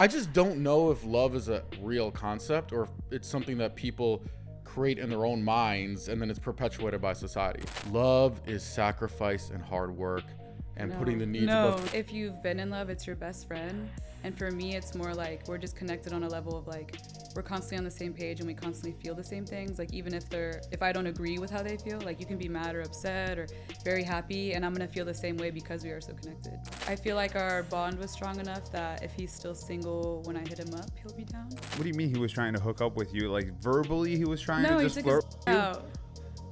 I just don't know if love is a real concept or if it's something that people create in their own minds and then it's perpetuated by society. Love is sacrifice and hard work and putting the needs above. If you've been in love, it's your best friend. And for me, it's more like we're just connected on a level of like, we're constantly on the same page and we constantly feel the same things. Like even if I don't agree with how they feel, like you can be mad or upset or very happy and I'm gonna feel the same way because we are so connected. I feel like our bond was strong enough that if he's still single when I hit him up, he'll be down. What do you mean he was trying to hook up with you? Like verbally he was trying to just flirt with you? Out.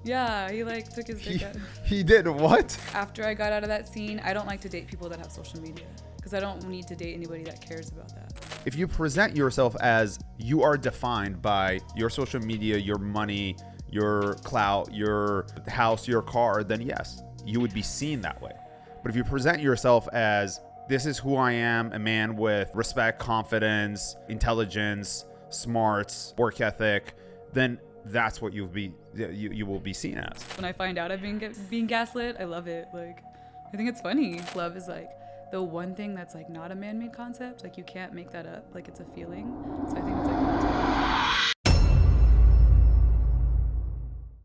Yeah, he like took his dick out. He did what? After I got out of that scene, I don't like to date people that have social media because I don't need to date anybody that cares about that. If you present yourself as you are defined by your social media, your money, your clout, your house, your car, then yes, you would be seen that way. But if you present yourself as this is who I am, a man with respect, confidence, intelligence, smarts, work ethic, then that's what you will be seen as. When I find out I've been being gaslit, I love it. Like, I think it's funny. Love is like the one thing that's like not a man-made concept. Like you can't make that up. Like it's a feeling. So I think it's like.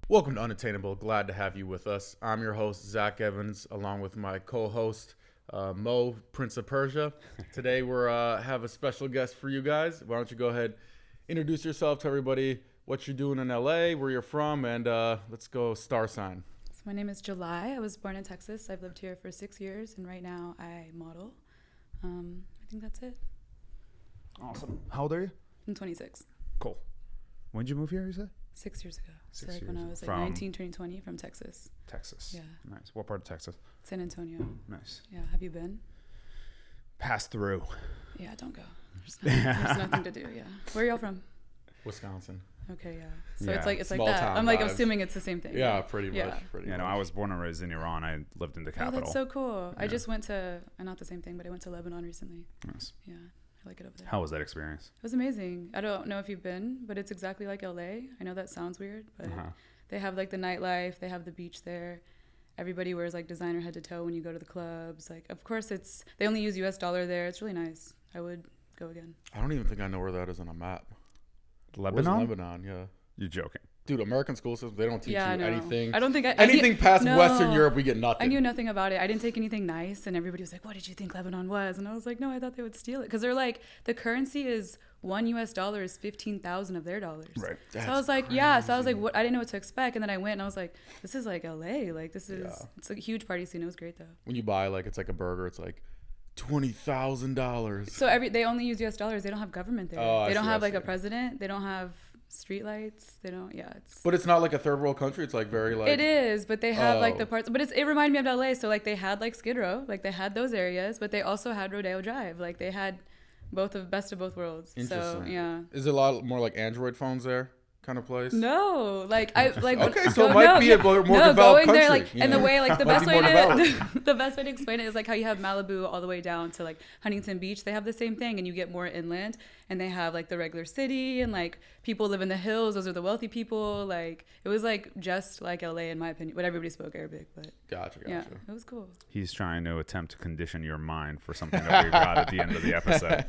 Welcome to Unattainable. Glad to have you with us. I'm your host, Zach Evans, along with my co-host, Mo, Prince of Persia. Today we're have a special guest for you guys. Why don't you go ahead, introduce yourself to everybody, what you're doing in LA, where you're from, and let's go star sign. So my name is July. I was born in Texas. I've lived here for 6 years, and right now I model. I think that's it. Awesome. How old are you? I'm 26. Cool. When did you move here, you said? 6 years ago. 6 So like years when I was like from 19, turning 20 from Texas. Texas. Yeah. Nice. What part of Texas? San Antonio. Nice. Yeah. Have you been? Pass through. Yeah, don't go. There's nothing to do. Yeah. Where are y'all from? Wisconsin. Okay, yeah. So Yeah. it's like Small that. town I'm like vibes. assuming it's the same thing. Yeah, pretty much. Yeah. Pretty Yeah, much. no, I was born and raised in Iran. I lived in the Oh, capital. that's so cool. I Yeah. just went to, not the same thing, but I went to Lebanon recently. Nice. Yeah, I like it over there. How was that experience? It was amazing. I don't know if you've been, but it's exactly like LA. I know that sounds weird, but they have like the nightlife. They have the beach there. Everybody wears like designer head to toe when you go to the clubs. Like, of course, they only use US dollar there. It's really nice. I would go again. I don't even think I know where that is on a map. Lebanon? Where's Lebanon, yeah. You're joking. Dude, American school systems, they don't teach you anything. I don't think anything past Western Europe, we get nothing. I knew nothing about it. I didn't take anything nice, and everybody was like, "What did you think Lebanon was?" And I was like, "No, I thought they would steal it because they're like the currency is $1 is 15,000 of their dollars." Right. So I was like, yeah. So I was like, what? I didn't know what to expect, and then I went and I was like, "This is like LA. Like this is it's a huge party scene. It was great though." When you buy it's like a burger, it's like $20,000. So they only use US dollars. They don't have government there. Oh, they don't have like a president. They don't have street lights. They don't. Yeah, But it's not like a third world country. It's like very like. It is, but they have like the parts. But it reminded me of LA. So like they had like Skid Row, like they had those areas, but they also had Rodeo Drive. Like they had best of both worlds. Interesting. So yeah. Is it a lot more like Android phones there? Kind of place? No, like I like. Okay, so it might be a more developed going country. there, like, and the way, like the best way developed. to the best way to explain it is like how you have Malibu all the way down to like Huntington Beach. They have the same thing, and you get more inland, and they have like the regular city, and like people live in the hills. Those are the wealthy people. Like it was like just like LA in my opinion, but everybody spoke Arabic. But Gotcha. yeah, it was cool. He's trying to attempt to condition your mind for something that we got at the end of the episode.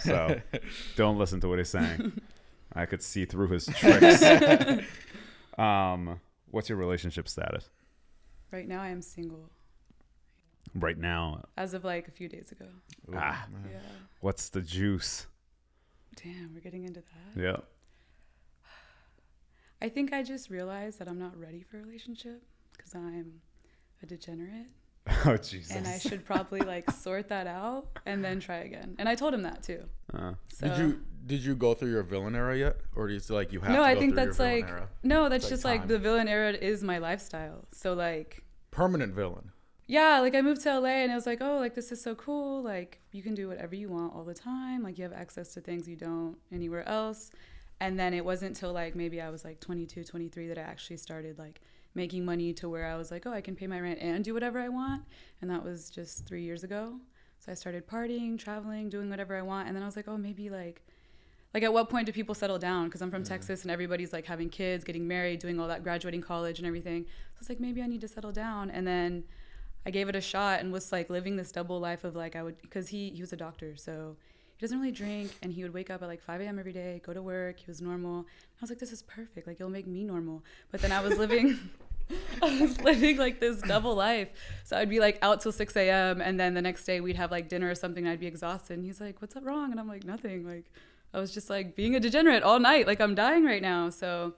So don't listen to what he's saying. I could see through his tricks. What's your relationship status? Right now, I am single. Right now. As of like a few days ago. Ooh, Yeah. What's the juice? Damn, we're getting into that. Yeah. I think I just realized that I'm not ready for a relationship because I'm a degenerate. Oh, Jesus. And I should probably like sort that out and then try again. And I told him that too. So, Did you go through your villain era yet, or do you feel like you have? No, to I go think through that's your villain like era? no, that's It's just like like time. the villain era is my lifestyle. So like Permanent villain. yeah, like I moved to LA and it was like, oh, like this is so cool. Like you can do whatever you want all the time. Like you have access to things you don't anywhere else. And then it wasn't until like maybe I was like 22, 23 that I actually started like making money to where I was like, oh, I can pay my rent and do whatever I want. And that was just 3 years ago. So I started partying, traveling, doing whatever I want. And then I was like, oh, maybe like at what point do people settle down? Because I'm from Texas and everybody's like having kids, getting married, doing all that, graduating college and everything. So it's like, maybe I need to settle down. And then I gave it a shot and was like living this double life of like, because he was a doctor. So doesn't really drink, and he would wake up at like 5 a.m. every day, go to work. He was normal. I was like, this is perfect. Like, it'll make me normal. But then I was living like this double life. So I'd be like out till 6 a.m. and then the next day we'd have like dinner or something, and I'd be exhausted. And he's like, what's up wrong? And I'm like, nothing. Like, I was just like being a degenerate all night. Like, I'm dying right now. So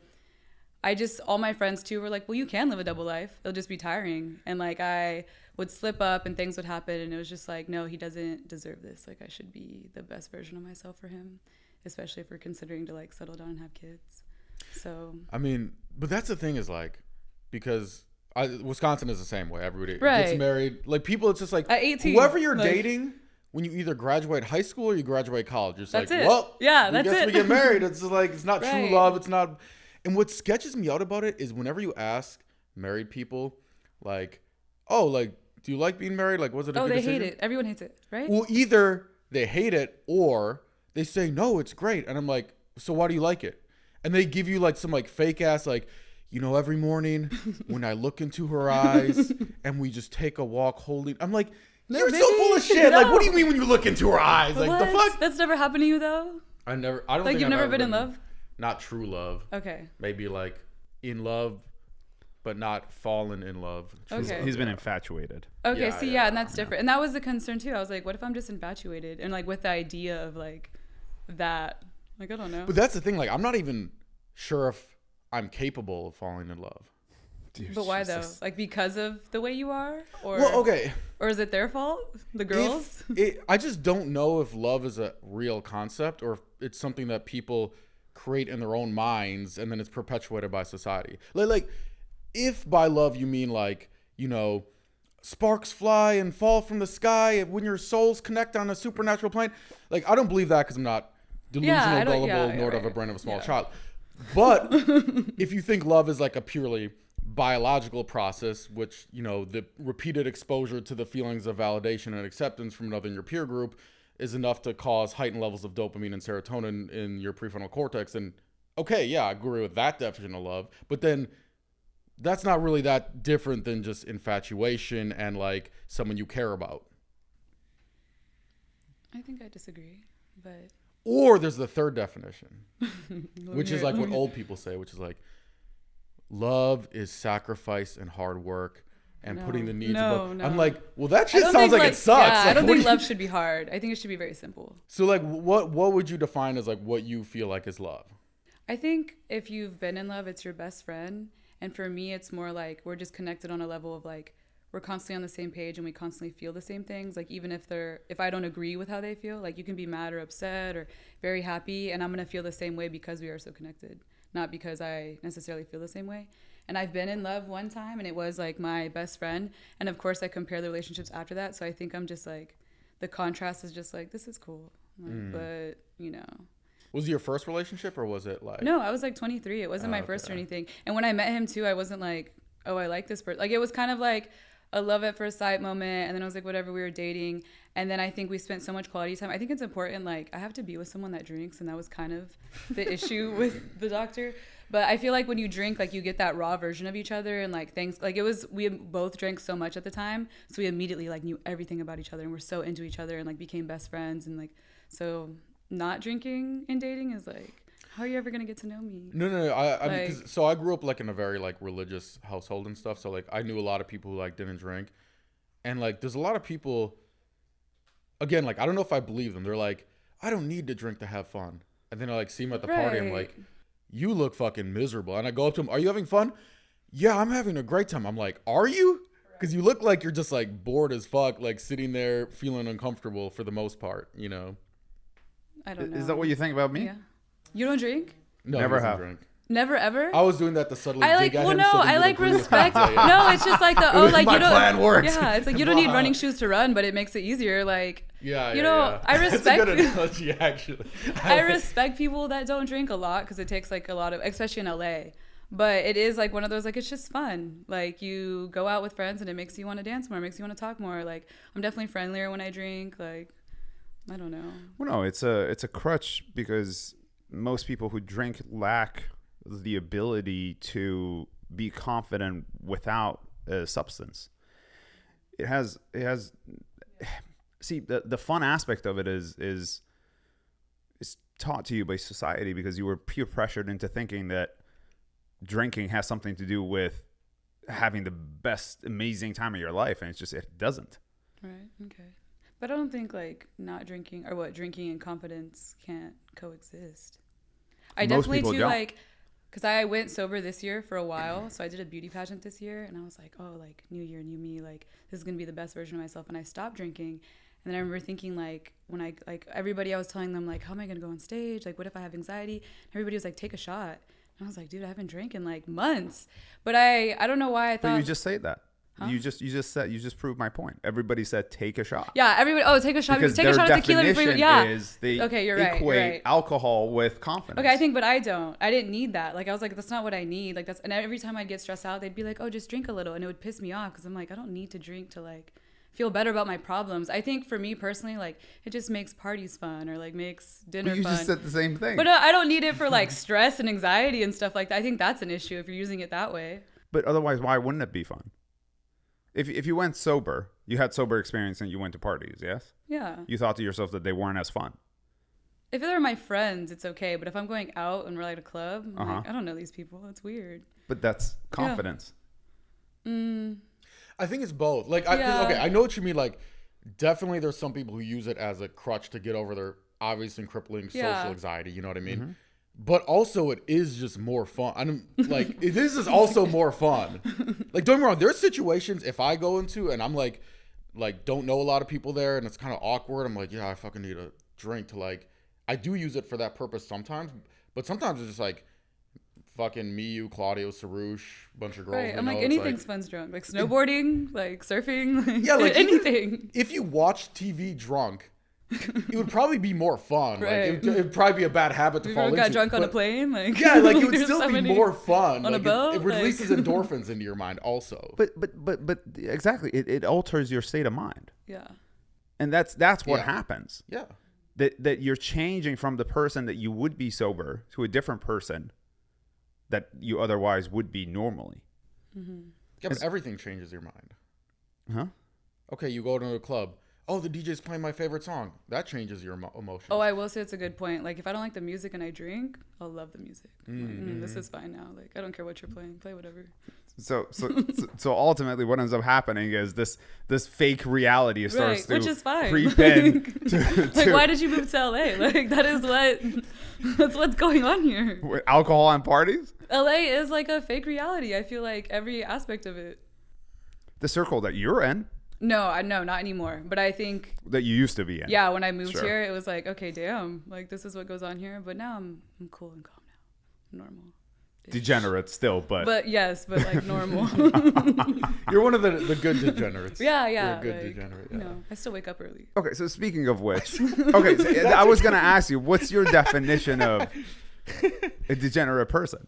all my friends too were like, well, you can live a double life. It'll just be tiring. And like, I would slip up and things would happen. And it was just like, no, he doesn't deserve this. Like, I should be the best version of myself for him, especially if we're considering to like settle down and have kids. So, I mean, but that's the thing is like, because Wisconsin is the same way. Everybody Right. gets married. Like, people, it's just like, at 18, whoever you're like, dating, when you either graduate high school or you graduate college, you're just That's like, it. well, Yeah, I that's guess it. we get married. It's just like, it's not true Right. love. It's not. And what sketches me out about it is whenever you ask married people, like, oh, like, do you like being married? Like, was it a oh, good they decision? hate it. Everyone hates it, right? Well, either they hate it or they say, no, it's great. And I'm like, so why do you like it? And they give you like some like fake ass, like, you know, every morning when I look into her eyes and we just take a walk holding, I'm like, you're so full of shit. No. Like, what do you mean when you look into her eyes? Like, the What? fuck? That's never happened to you though? I don't Like, think you've I've never ever been in love? Not true love. Okay. Maybe like in love, but not fallen in love. True Okay. love, He's been yeah. infatuated. Okay, Yeah, see, yeah, and that's different. And that was the concern too. I was like, what if I'm just infatuated? And like with the idea of like that, like, I don't know. But that's the thing. Like, I'm not even sure if I'm capable of falling in love. But why though? Like, because of the way you are? Or, Well, okay. or is it their fault? The girls? I just don't know if love is a real concept or if it's something that people create in their own minds and then it's perpetuated by society. Like if by love you mean like, you know, sparks fly and fall from the sky when your souls connect on a supernatural plane. Like, I don't believe that because I'm not delusional, gullible, nor do I have a brain of a small child. But if you think love is like a purely biological process, which, you know, the repeated exposure to the feelings of validation and acceptance from another in your peer group is enough to cause heightened levels of dopamine and serotonin in your prefrontal cortex. And okay, yeah, I agree with that definition of love. But then that's not really that different than just infatuation and like someone you care about. I think I disagree, but. Or there's the third definition, which is like what old people say, which is like, love is sacrifice and hard work and putting the needs above. I'm like, well, that shit sounds like it sucks. Yeah, like, I don't think love should be hard. I think it should be very simple. So like, what would you define as like what you feel like is love? I think if you've been in love, it's your best friend. And for me, it's more like we're just connected on a level of like, we're constantly on the same page and we constantly feel the same things. Like, even if I don't agree with how they feel, like, you can be mad or upset or very happy, and I'm going to feel the same way because we are so connected, not because I necessarily feel the same way. And I've been in love one time and it was like my best friend. And of course I compare the relationships after that. So I think I'm just like, the contrast is just like, this is cool. Like, but you know. Was it your first relationship or was it like? No, I was like 23. It wasn't my first or anything. And when I met him too, I wasn't like, oh, I like this person. Like, it was kind of like a love at first sight moment. And then I was like, whatever, we were dating. And then I think we spent so much quality time. I think it's important. Like, I have to be with someone that drinks. And that was kind of the issue with the doctor. But I feel like when you drink, like, you get that raw version of each other and like things like we both drank so much at the time. So we immediately like knew everything about each other and we're so into each other and like became best friends. And like, so not drinking and dating is like, how are you ever going to get to know me? No. I mean, so I grew up like in a very like religious household and stuff. So like I knew a lot of people who like didn't drink, and like there's a lot of people, again, like I don't know if I believe them. They're like, I don't need to drink to have fun. And then I like see them at the party. I'm like, you look fucking miserable. And I go up to them, are you having fun? Yeah, I'm having a great time. I'm like, are you? Because you look like you're just like bored as fuck, like sitting there feeling uncomfortable for the most part, you know? I don't know. Is that what you think about me? Yeah. You don't drink? No, Never he doesn't have. drink. Never ever? I was doing that to subtly I like, dig at well, him. no, so that I he would like agree with me. respect. Yeah. No, it's just like the, oh, like, My you don't, plan worked. yeah, it's like, you don't need Wow. running shoes to run, but it makes it easier. Like, Yeah, you know, I respect, That's a good analogy, actually. I respect people that don't drink a lot because it takes like a lot of, especially in LA. But it is like one of those, like, it's just fun. Like, you go out with friends and it makes you want to dance more, makes you want to talk more. Like, I'm definitely friendlier when I drink. Like, I don't know. Well, no, it's a crutch because most people who drink lack the ability to be confident without a substance. It has see, the fun aspect of it is taught to you by society because you were peer pressured into thinking that drinking has something to do with having the best, amazing time of your life. And it doesn't. Right. Okay. But I don't think like not drinking or drinking and confidence can't coexist. I Most definitely people do don't. like, because I went sober this year for a while. So I did a beauty pageant this year and I was like, oh, like new year, new me, like this is going to be the best version of myself. And I stopped drinking. And then I remember thinking like when I, like everybody, I was telling them like, how am I going to go on stage? Like, what if I have anxiety? Everybody was like, take a shot. And I was like, dude, I haven't drank in like months. But I don't know why I thought. But you just say that. Huh? You just proved my point. Everybody said take a shot. Yeah, everybody. Oh, take a shot. Because Take a shot of tequila before you. Yeah. Is they Okay, you're right, equate you're right. alcohol with confidence. Okay, I think, but I don't. I didn't need that. Like, I was like, that's not what I need. Like, and every time I'd get stressed out, they'd be like, oh, just drink a little. And it would piss me off because I'm like, I don't need to drink to, like, feel better about my problems. I think for me personally, like, it just makes parties fun or, like, makes dinner But you fun. just said the same thing. But I don't need it for, like, stress and anxiety and stuff like that. I think that's an issue if you're using it that way. But otherwise, why wouldn't it be fun? If you went sober, you had sober experience and you went to parties, yes? Yeah. You thought to yourself that they weren't as fun. If they're my friends, it's okay. But if I'm going out and we're at a club, I'm like, I don't know these people. That's weird. But that's confidence. Yeah. I think it's both. Like, Yeah. Okay, I know what you mean. Like, definitely there's some people who use it as a crutch to get over their obvious and crippling social anxiety. You know what I mean? Mm-hmm. But also, it is just more fun. I'm like, it is just also more fun. Like, don't get me wrong. There's situations if I go into and I'm like don't know a lot of people there and it's kind of awkward. I'm like, yeah, I fucking need a drink to like. I do use it for that purpose sometimes, but sometimes it's just like fucking me, you, Claudio, Sarouche, bunch of girls. Right. I'm know, like, it's anything's fun's drunk. Like snowboarding, like surfing, like, Yeah, like anything. If you watch TV drunk, it would probably be more fun. Right. Like it'd probably be a bad habit to Have you fall ever into. got drunk on a but- plane? Like Yeah, like it would there's still so be many- more fun. on a Like, boat, it releases like- endorphins into your mind also. But exactly, it alters your state of mind, Yeah. and that's what Yeah. happens. Yeah. That you're changing from the person that you would be sober to a different person that you otherwise would be normally. Yeah, but everything changes your mind. Huh? Okay, you go to a club. Oh, the DJ's playing my favorite song. That changes your emotions. Oh, I will say it's a good point. Like if I don't like the music and I drink, I'll love the music. Like, this is fine now. Like I don't care what you're playing. Play whatever. So ultimately, what ends up happening is this fake reality starts Right, to which is fine. creep in. Like why did you move to LA? Like that's what's going on here. with alcohol and parties? LA is like a fake reality. I feel like every aspect of it. The circle that you're in, No, not anymore. But I think that you used to be in. yeah, when I moved Sure. here, it was like, okay, damn, like this is what goes on here. But now I'm cool and calm now. I'm normal. Degenerate still, but But yes, but like normal. You're one of the good degenerates. yeah. You're a good like, degenerate. Yeah. You know, I still wake up early. okay. So speaking of which, okay, so I was gonna ask you, what's your definition of a degenerate person?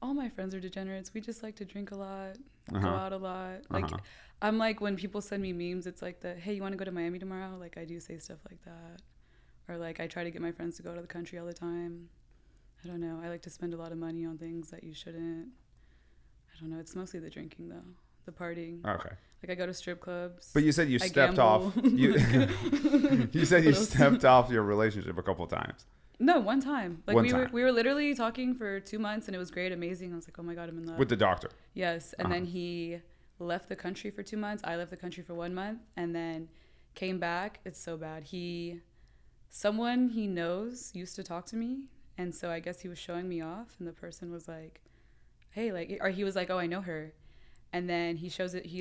All my friends are degenerates. We just like to drink a lot, go Uh-huh. out a lot. Like I'm like when people send me memes, it's like hey, you want to go to Miami tomorrow? Like I do say stuff like that. Or like I try to get my friends to go to the country all the time. I don't know. I like to spend a lot of money on things that you shouldn't. I don't know. It's mostly the drinking though. The partying. Okay. Like I go to strip clubs. But you said you I stepped gamble. off. You said you stepped off your relationship a couple times. No, one time. Like One we time. were literally talking for 2 months and it was great, amazing. I was like, oh my God, I'm in love. With the doctor. Yes. And then he left the country for 2 months. I left the country for 1 month and then came back. It's so bad. Someone he knows used to talk to me. And so I guess he was showing me off and the person was like, hey, like, or he was like, oh, I know her. And then he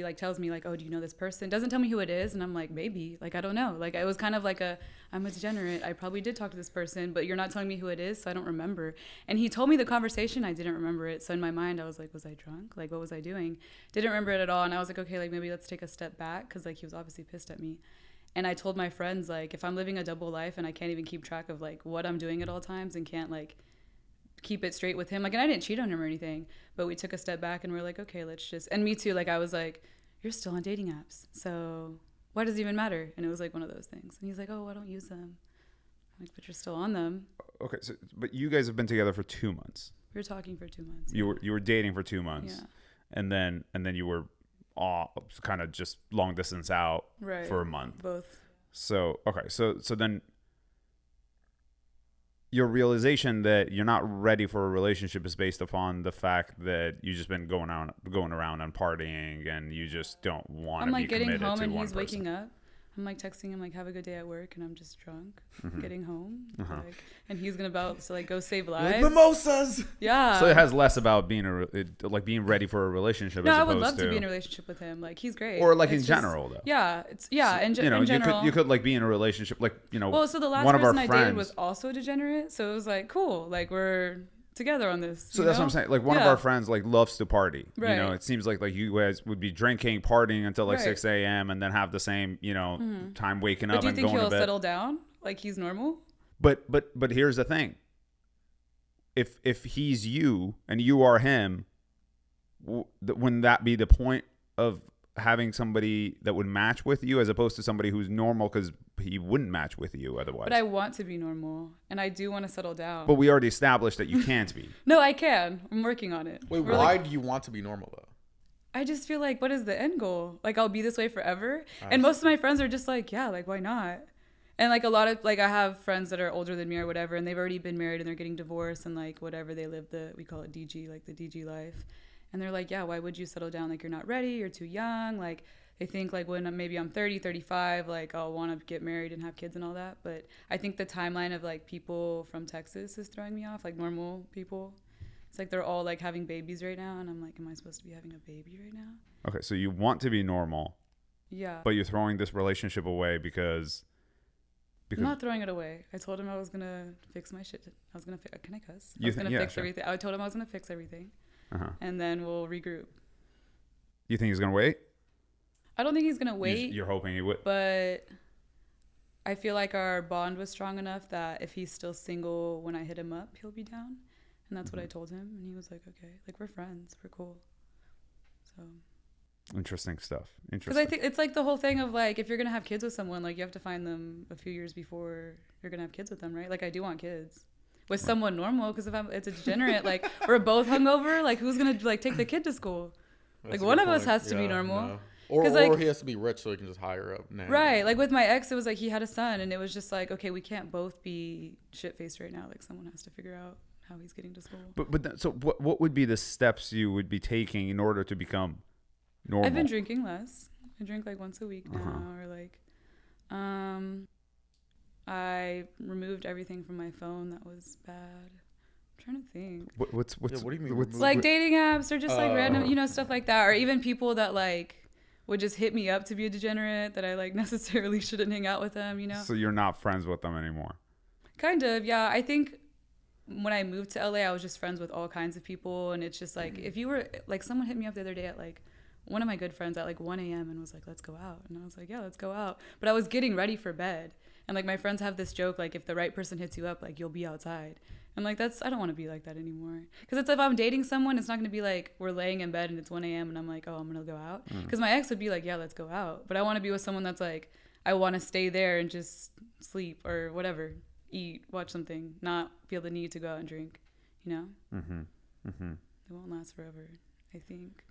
like tells me like, oh, do you know this person? Doesn't tell me who it is. And I'm like, maybe, like, I don't know. Like, it was kind of like I'm a degenerate. I probably did talk to this person, but you're not telling me who it is. So I don't remember. And he told me the conversation. I didn't remember it. So in my mind, I was like, was I drunk? Like, what was I doing? Didn't remember it at all. And I was like, okay, like maybe let's take a step back. Cause like, he was obviously pissed at me. And I told my friends, like, if I'm living a double life and I can't even keep track of like what I'm doing at all times and can't like keep it straight with him, like, and I didn't cheat on him or anything, but we took a step back and we're like, okay, let's just, and me too, like I was like, you're still on dating apps, so why does it even matter? And it was like one of those things. And he's like, oh, I don't use them. I'm like, but you're still on them. Okay, so but you guys have been together for 2 months. We were talking for 2 months. You were dating for 2 months. Yeah. And then you were kind of just long distance out Right. for a month. Both. So okay, so then your realization that you're not ready for a relationship is based upon the fact that you've just been going around and partying, and you just don't want to be committed to one person. I'm like getting home and he's waking up. I'm like texting him like, have a good day at work, and I'm just drunk, getting home, like, and he's about to like go save lives. Like mimosas. Yeah. So it has less about being being ready for a relationship. No, as I would opposed love to be in a relationship with him. Like he's great. Or like it's in general though. Yeah, in general. You could like be in a relationship like Well, so the last person I dated was also a degenerate, so it was like cool. Like we're together on this. So that's what I'm saying. Like one of our friends like loves to party. Right. You know, it seems like you guys would be drinking, partying until like 6 a.m. and then have the same, time waking up and going to bed. Do you think he'll settle down? Like he's normal? But here's the thing. If he's you and you are him, wouldn't that be the point of having somebody that would match with you as opposed to somebody who's normal because he wouldn't match with you otherwise? But I want to be normal and I do want to settle down. But we already established that you can't be. No, I can. I'm working on it. Wait, why do you want to be normal though? I just feel like, what is the end goal? Like I'll be this way forever. And most of my friends are just like, yeah, like why not? And like a lot of like I have friends that are older than me or whatever, and they've already been married and they're getting divorced and like whatever, they live we call it DG, like the DG life. And they're like, yeah, why would you settle down? Like you're not ready, you're too young. Like they think like when maybe I'm 30, 35, like I'll want to get married and have kids and all that. But I think the timeline of like people from Texas is throwing me off, like normal people. It's like they're all like having babies right now, and I'm like, am I supposed to be having a baby right now? Okay, so you want to be normal. Yeah. But you're throwing this relationship away because I'm not throwing it away. I told him I was gonna fix my shit. I was gonna can I cuss? I was gonna fix everything. I told him I was gonna fix everything, and then we'll regroup. You think he's gonna wait? I don't think he's gonna wait. You're hoping he would, but I feel like our bond was strong enough that if he's still single when I hit him up, he'll be down. And that's what I told him, and he was like, okay, like we're friends, we're cool. So interesting stuff. Because I think it's like the whole thing of like, if you're gonna have kids with someone, like you have to find them a few years before you're gonna have kids with them, right? Like I do want kids with someone normal, because if it's a degenerate, like we're both hungover, like who's gonna like take the kid to school? Like one of us has to be normal. No. Or like, he has to be rich so he can just hire up. Right. Like with my ex, it was like he had a son, and it was just like, okay, we can't both be shit-faced right now. Like someone has to figure out how he's getting to school. So what would be the steps you would be taking in order to become normal? I've been drinking less. I drink like once a week now, or like, I removed everything from my phone that was bad. I'm trying to think. What do you mean? Like dating apps or just like random, stuff like that, or even people that like would just hit me up to be a degenerate that I like necessarily shouldn't hang out with them, So you're not friends with them anymore? Kind of, yeah. I think when I moved to LA, I was just friends with all kinds of people, and it's just like, if you were like, someone hit me up the other day at like, one of my good friends at like 1 a.m. and was like, let's go out. And I was like, yeah, let's go out. But I was getting ready for bed. And like my friends have this joke, like if the right person hits you up, like you'll be outside. And like I don't want to be like that anymore. Because it's if I'm dating someone, it's not going to be like we're laying in bed and it's 1 a.m. and I'm like, oh, I'm going to go out. Because my ex would be like, yeah, let's go out. But I want to be with someone that's like, I want to stay there and just sleep or whatever, eat, watch something, not feel the need to go out and drink, It won't last forever, I think.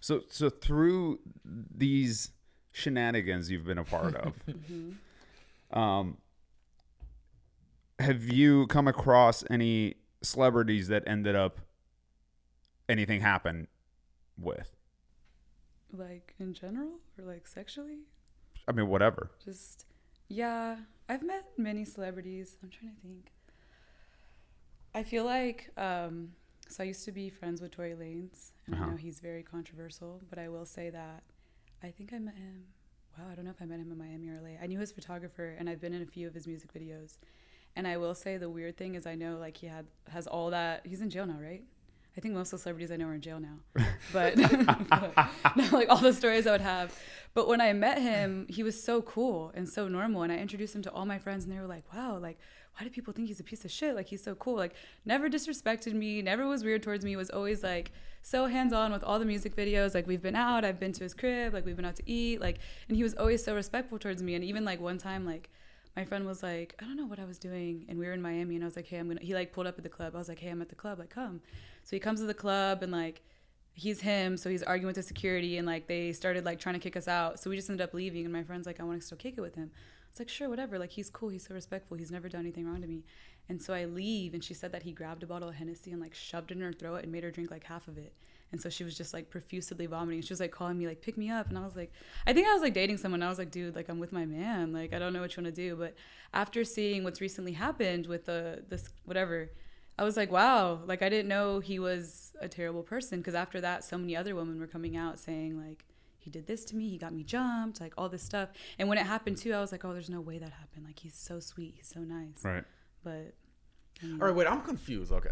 So through these shenanigans you've been a part of, have you come across any celebrities that ended up anything happen with? Like in general or like sexually? I mean, whatever. Just, yeah. I've met many celebrities. I'm trying to think. I feel like, so I used to be friends with Tory Lanez, and I know he's very controversial, but I will say that I think I met him. Wow, I don't know if I met him in Miami or LA. I knew his photographer, and I've been in a few of his music videos. And I will say the weird thing is I know like he has all that. He's in jail now, right? I think most of the celebrities I know are in jail now. But not like all the stories I would have. But when I met him, he was so cool and so normal. And I introduced him to all my friends, and they were like, wow, like, why do people think he's a piece of shit? Like, he's so cool. Like, never disrespected me, never was weird towards me, was always like so hands-on with all the music videos. Like, we've been out, I've been to his crib, like we've been out to eat, like, and he was always so respectful towards me. And even like one time, like, my friend was like, I don't know what I was doing, and we were in Miami, and I was like, hey, he like pulled up at the club. I was like, hey, I'm at the club, like, come. So he comes to the club, and like, he's him, so he's arguing with the security, and like they started like trying to kick us out. So we just ended up leaving, and my friend's like, I want to still kick it with him. was like, sure, whatever. Like, he's cool. He's so respectful. He's never done anything wrong to me. And so I leave, and she said that he grabbed a bottle of Hennessy and like shoved it in her throat and made her drink like half of it. And so she was just like profusely vomiting. She was like calling me like, pick me up. And I was like, I think I was like dating someone. I was like, dude, like I'm with my man. Like, I don't know what you want to do. But after seeing what's recently happened with this whatever, I was like, wow, like I didn't know he was a terrible person. Because after that, so many other women were coming out saying like, he did this to me, he got me jumped, like all this stuff. And when it happened too, I was like, oh, there's no way that happened. Like, he's so sweet, he's so nice. Right. But all right, wait, I'm confused. Okay.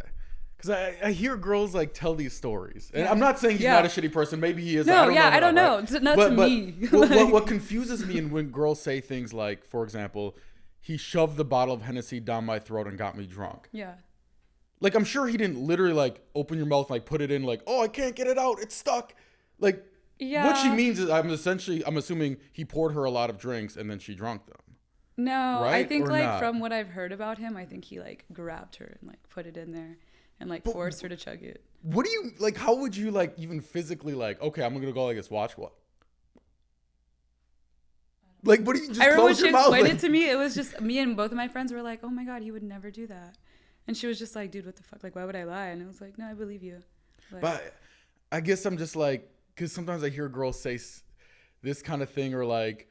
Because I hear girls like tell these stories, and Yeah. I'm not saying he's Yeah. not a shitty person. Maybe he is. No, I don't know. Right? Not to me. What confuses me, and when girls say things like, for example, he shoved the bottle of Hennessy down my throat and got me drunk. Yeah. Like, I'm sure he didn't literally like open your mouth, like put it in, like, oh, I can't get it out, it's stuck. Like, Yeah. what she means is, I'm assuming he poured her a lot of drinks and then she drank them. No, Right? I think Or like not? from what I've heard about him, I think he like grabbed her and like put it in there and like forced her to chug it. What do you like? How would you like even physically like? Okay, I'm gonna go like this. Watch what? Like, what do you just I remember when close she your mouth? explained Like, it to me, it was just me and both of my friends were like, oh my God, he would never do that. And she was just like, dude, what the fuck? Like, why would I lie? And I was like, no, I believe you. Like, but I guess I'm just like, because sometimes I hear girls say this kind of thing, or like,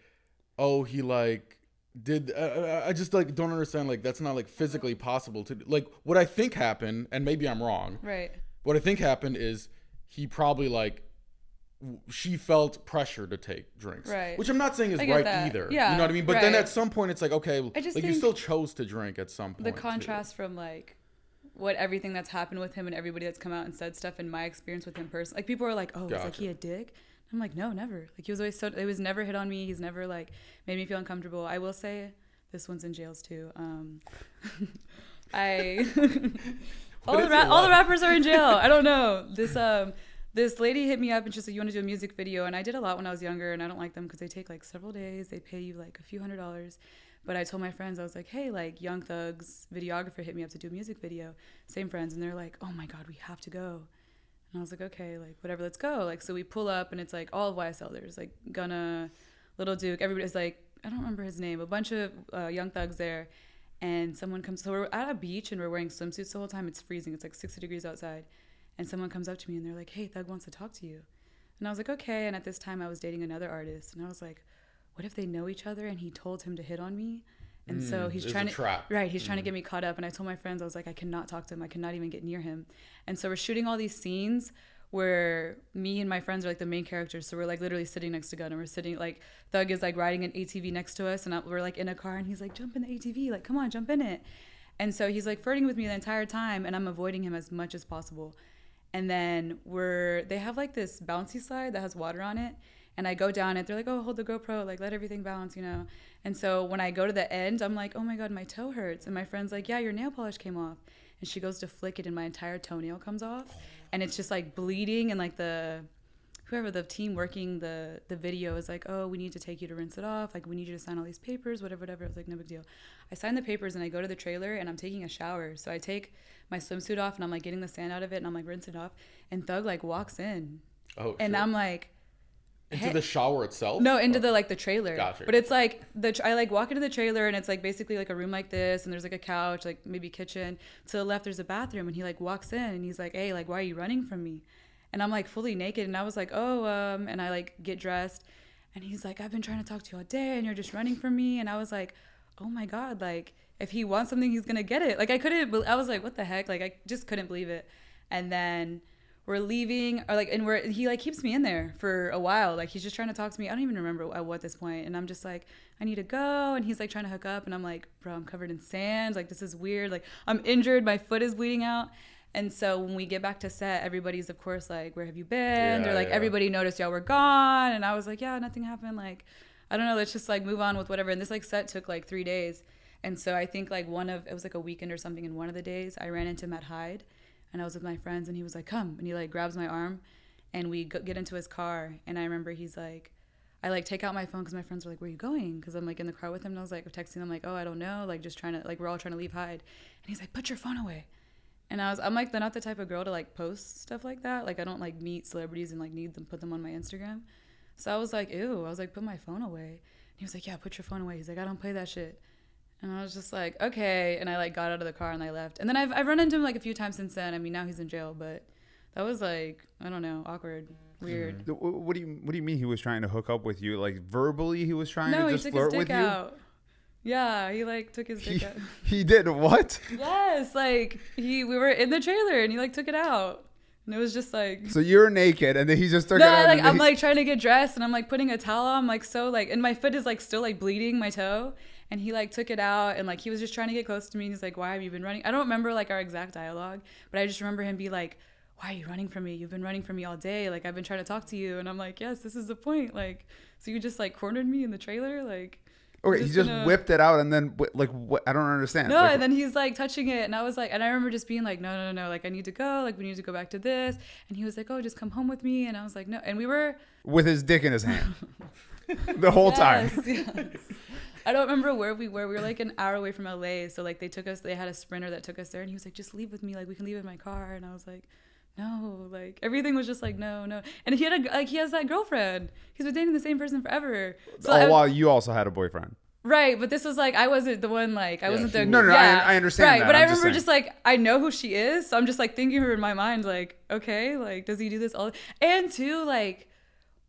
oh, he like did. I just like don't understand. Like, that's not like physically possible to like. What I think happened, and maybe I'm wrong. right. What I think happened is he probably like she felt pressure to take drinks, Right. which I'm not saying is I get right that. either. Yeah, you know what I mean? But then right. at some point it's like, okay, I just like you think still chose to drink at some point. The contrast from like what everything that's happened with him and everybody that's come out and said stuff, and my experience with him personally, like people are like, oh, it's like Gotcha. he a dick. I'm like, no, never. Like, he was always it was never hit on me. He's never like made me feel uncomfortable. I will say this one's in jails too. All the rappers are in jail. I don't know. This lady hit me up and she's like, you want to do a music video? And I did a lot when I was younger, and I don't like them because they take like several days. They pay you like a few $100s. But I told my friends, I was like, hey, like Young Thug's videographer hit me up to do a music video. Same friends. And they're like, oh my God, we have to go. And I was like, okay, like whatever, let's go. Like, so we pull up and it's like all of YSL. There's like Gunna, Little Duke, everybody's like, I don't remember his name, a bunch of Young Thugs there. And someone comes, so we're at a beach and we're wearing swimsuits the whole time. It's freezing. It's like 60 degrees outside. And someone comes up to me and they're like, hey, Thug wants to talk to you. And I was like, okay. And at this time I was dating another artist. And I was like, what if they know each other and he told him to hit on me? And so he's trying to, trap. right, he's trying to get me caught up. And I told my friends, I was like, I cannot talk to him. I cannot even get near him. And so we're shooting all these scenes where me and my friends are like the main characters. So we're like literally sitting next to Gunna. We're sitting, like Thug is like riding an ATV next to us, and we're like in a car, and he's like, jump in the ATV, like, come on, jump in it. And so he's like flirting with me the entire time, and I'm avoiding him as much as possible. And then they have like this bouncy slide that has water on it. And I go down it. They're like, oh, hold the GoPro, like let everything bounce, you know? And so when I go to the end, I'm like, oh my God, my toe hurts. And my friend's like, yeah, your nail polish came off. And she goes to flick it and my entire toenail comes off. And it's just like bleeding. And like whoever the team working the video is like, oh, we need to take you to rinse it off. Like, we need you to sign all these papers, whatever. I was like, no big deal. I sign the papers and I go to the trailer and I'm taking a shower. So I take my swimsuit off and I'm like getting the sand out of it and I'm like rinsing it off. And Thug like walks in. Oh, and shit. I'm like, Into the shower itself? no, into the trailer. Gotcha. But it's like I like walk into the trailer and it's like basically like a room like this, and there's like a couch, like maybe kitchen. To the left there's a bathroom, and he like walks in and he's like, hey, like why are you running from me? And I'm like fully naked, and I was like, oh, and I like get dressed, and he's like, I've been trying to talk to you all day and you're just running from me. And I was like, oh my God, like if he wants something he's gonna get it. Like I was like, what the heck? Like I just couldn't believe it. And then we're leaving, or like, and he like keeps me in there for a while. Like he's just trying to talk to me. I don't even remember at what this point. And I'm just like, I need to go. And he's like trying to hook up. And I'm like, bro, I'm covered in sand. Like, this is weird. Like, I'm injured. My foot is bleeding out. And so when we get back to set, everybody's of course like, where have you been? They're like, everybody noticed y'all were gone. And I was like, yeah, nothing happened. Like, I don't know. Let's just like move on with whatever. And this like set took like 3 days. And so I think like it was like a weekend or something. And one of the days I ran into Matt Hyde. And I was with my friends, and he was like, come. And he like grabs my arm, and we get into his car. And I remember he's like, I like take out my phone because my friends were like, where are you going? Because I'm like in the car with him. And I was like texting them like, oh, I don't know. Like just trying to, like we're all trying to leave Hyde. And he's like, put your phone away. And I'm like, not the type of girl to like post stuff like that. Like I don't like meet celebrities and like put them on my Instagram. So I was like, ew. I was like, put my phone away. And He was like, yeah, put your phone away. He's like, I don't play that shit. And I was just like, okay. And I like got out of the car and I left. And then I've run into him like a few times since then. I mean, now he's in jail, but that was like, I don't know, awkward, weird. What do you mean he was trying to hook up with you? Like verbally, he was trying to just he took flirt his with dick you? out. Yeah, he like took his dick out. He did what? Yes, like we were in the trailer and he like took it out. And it was just like, So you're naked and then he just took no, it out. like I'm like trying to get dressed and I'm like putting a towel on, like so like, and my foot is like still like bleeding, my toe. And he like took it out and like he was just trying to get close to me. And he's like, why have you been running? I don't remember like our exact dialogue, but I just remember him be like, why are you running from me? You've been running from me all day. Like I've been trying to talk to you. And I'm like, yes, this is the point. Like, so you just like cornered me in the trailer. Like, okay, he just whipped it out and then like what? I don't understand. No, like, and then he's like touching it, and I was like, and I remember just being like, no, like I need to go, like we need to go back to this, and he was like, oh, just come home with me, and I was like, no, and we were with his dick in his hand the whole time. Yes. I don't remember where we were. We were like an hour away from LA, so like they had a Sprinter that took us there, and he was like, just leave with me, like we can leave in my car, and I was like, no, like everything was just like no, and he has that girlfriend. He's been dating the same person forever. So while you also had a boyfriend. Right, but this was like I wasn't the one like I wasn't the No, I understand right, that. but I'm I just remember saying. just like I know who she is, so I'm just like thinking her in my mind like okay, like does he do this all? And two, like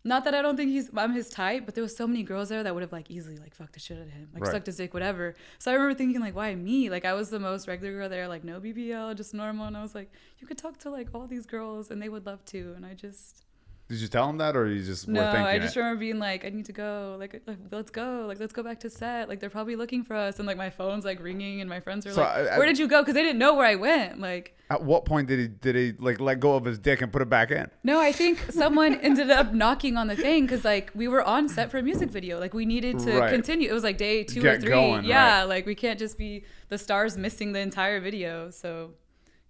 not that I don't think I'm his type, but there was so many girls there that would have like easily like fucked the shit out of him, like Right. sucked his dick, whatever. So I remember thinking like why me? Like I was the most regular girl there, like no BBL, just normal, and I was like you could talk to like all these girls and they would love to, and I just. Did you tell him that, or you just were No, thinking I just it? remember being like, I need to go. Like, let's go back to set. Like, they're probably looking for us. And like, my phone's like ringing, and my friends are So like, where did you go? Because they didn't know where I went. Like, At what point did he like let go of his dick and put it back in? no, I think someone ended up knocking on the thing because like we were on set for a music video. Like, we needed to Right. continue. It was like day 2 or Get 3. going, Yeah, right. like we can't just be the stars missing the entire video. So.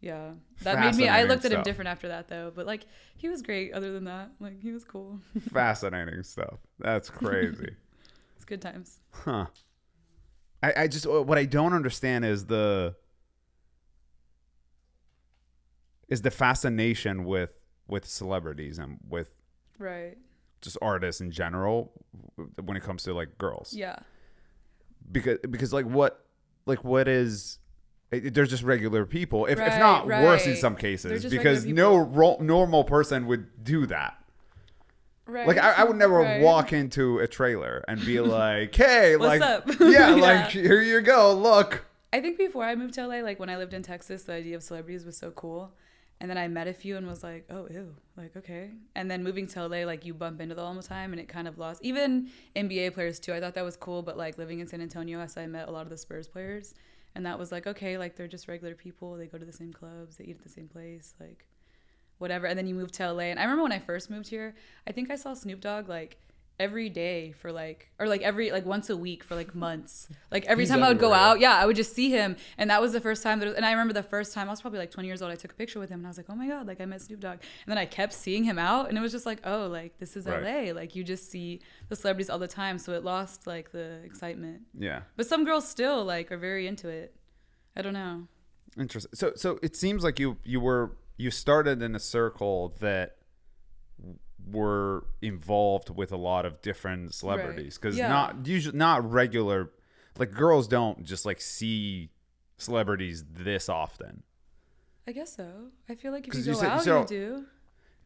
Yeah, that made me. I Fascinating looked at him stuff. different after that, though. But like, he was great. Other than that, like, he was cool. Fascinating stuff. That's crazy. It's good times. Huh. I just what I don't understand is the fascination with celebrities and with Right. just artists in general when it comes to like girls. Yeah. Because like what is they're just regular people, if Right, not worse in right. some They're cases, just because regular no normal person would do that. Right. Like I would never Right. walk into a trailer and be like, "Hey, What's like, up?" yeah, Yeah. like here you go, look." I think before I moved to LA, like when I lived in Texas, the idea of celebrities was so cool. And then I met a few and was like, oh, ew, like, okay. And then moving to LA, like you bump into them all the time and it kind of lost. Even NBA players too, I thought that was cool. But like living in San Antonio, I met a lot of the Spurs players. And that was like, okay, like they're just regular people. They go to the same clubs. They eat at the same place, like whatever. And then you move to LA. And I remember when I first moved here, I think I saw Snoop Dogg like every day for like, or like every, like once a week for like months. Like every He's time I would go everywhere. out, yeah, I would just see him. And that was the first time and I remember the first time I was probably like 20 years old. I took a picture with him and I was like, oh my God, like I met Snoop Dogg. And then I kept seeing him out and it was just like, oh, like this is Right. LA. Like you just see the celebrities all the time. So it lost like the excitement. Yeah. But some girls still like are very into it. I don't know. Interesting. So it seems like you started in a circle that were involved with a lot of different celebrities because Yeah. not regular, like girls don't just like see celebrities this often. I guess so. I feel like if 'Cause you you go said- out, so- you do.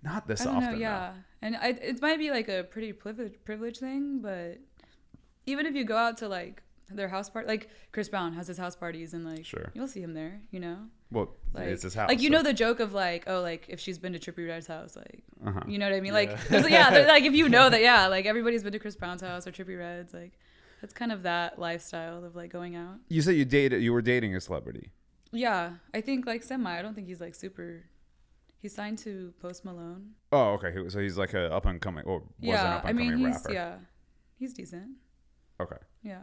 Not this I don't often. know, though. yeah. And it might be like a pretty privilege thing, but even if you go out to like their house party, like Chris Brown has his house parties and like Sure. you'll see him there, you know? Well, Like, it's his house. like you so- know the joke of like, oh, like if she's been to Trippie Redd's house, like Uh-huh. you know what I mean? Yeah. Like like if you know that, yeah, like everybody's been to Chris Brown's house or Trippie Redd's, like that's kind of that lifestyle of like going out. You said you were dating a celebrity. Yeah, I think like semi. I don't think he's like super. He's signed to Post Malone. Oh, okay. So he's like a up and coming, or was an Yeah, up I and mean coming he's rapper. he's decent. Okay. Yeah.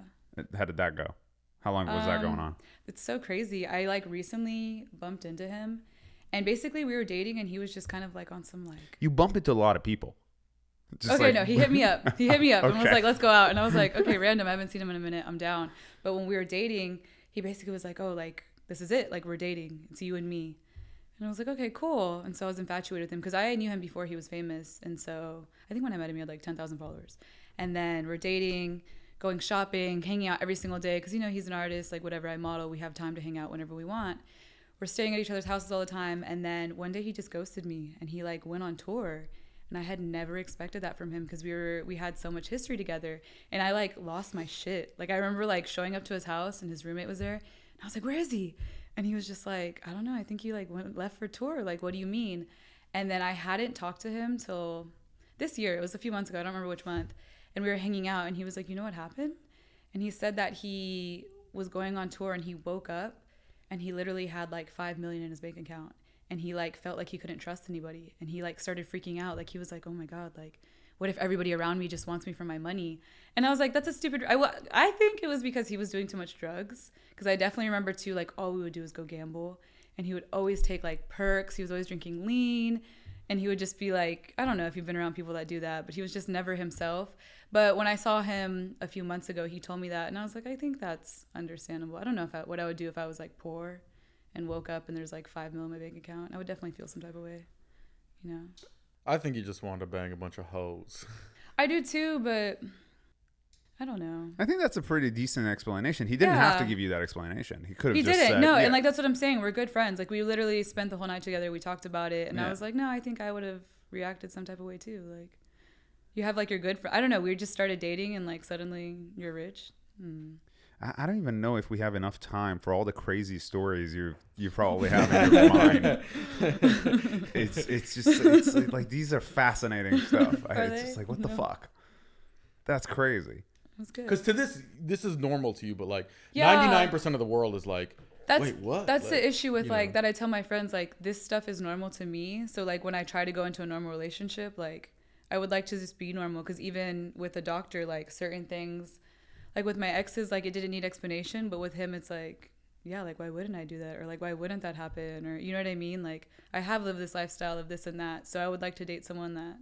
How did that go? How long was that going on? It's so crazy. I like recently bumped into him, and basically we were dating, and he was just kind of like on some like. You bump into a lot of people. Just Okay, like- no, he hit me up. He hit me up and was Okay. like, "Let's go out." And I was like, "Okay, random. I haven't seen him in a minute. I'm down." But when we were dating, he basically was like, "Oh, like this is it. Like we're dating. It's you and me." And I was like, "Okay, cool." And so I was infatuated with him because I knew him before he was famous. And so I think when I met him, he had like 10,000 followers. And then we're dating, going shopping, hanging out every single day. Cause you know, he's an artist, like whatever I model, we have time to hang out whenever we want. We're staying at each other's houses all the time. And then one day he just ghosted me and he like went on tour. And I had never expected that from him because we had so much history together. And I like lost my shit. Like I remember like showing up to his house and his roommate was there. And I was like, where is he? And he was just like, I don't know. I think he like left for tour. Like, what do you mean? And then I hadn't talked to him till this year. It was a few months ago. I don't remember which month. And we were hanging out and he was like, you know what happened? And he said that he was going on tour and he woke up and he literally had like 5 million in his bank account. And he like felt like he couldn't trust anybody. And he like started freaking out. Like he was like, oh my God, like what if everybody around me just wants me for my money? And I was like, that's a stupid, I think it was because he was doing too much drugs. Cause I definitely remember too, like all we would do is go gamble. And he would always take like perks. He was always drinking lean. And he would just be like, I don't know if you've been around people that do that, but he was just never himself. But when I saw him a few months ago, he told me that. And I was like, I think that's understandable. I don't know what I would do if I was like poor and woke up and there's like 5 mil in my bank account. I would definitely feel some type of way, you know? I think he just wanted to bang a bunch of hoes. I do too, but I don't know. I think that's a pretty decent explanation. He didn't have to give you that explanation. He could have just didn't. said, No, and like that's what I'm saying. We're good friends. Like we literally spent the whole night together. We talked about it, and I was like, no, I think I would have reacted some type of way too. Like you have like your good friend. I don't know. We just started dating, and like suddenly you're rich. I don't even know if we have enough time for all the crazy stories you probably have in your mind. It's like these are fascinating stuff. It's just like what the fuck? That's crazy. That's good. Because to this is normal to you, but like 99% of the world is like, wait, what? That's like, the issue with like that I tell my friends, like this stuff is normal to me. So like when I try to go into a normal relationship, like I would like to just be normal. Because even with a doctor, like certain things, like with my exes, like it didn't need explanation. But with him, it's like, yeah, like why wouldn't I do that? Or like why wouldn't that happen? Or you know what I mean? Like I have lived this lifestyle of this and that. So I would like to date someone that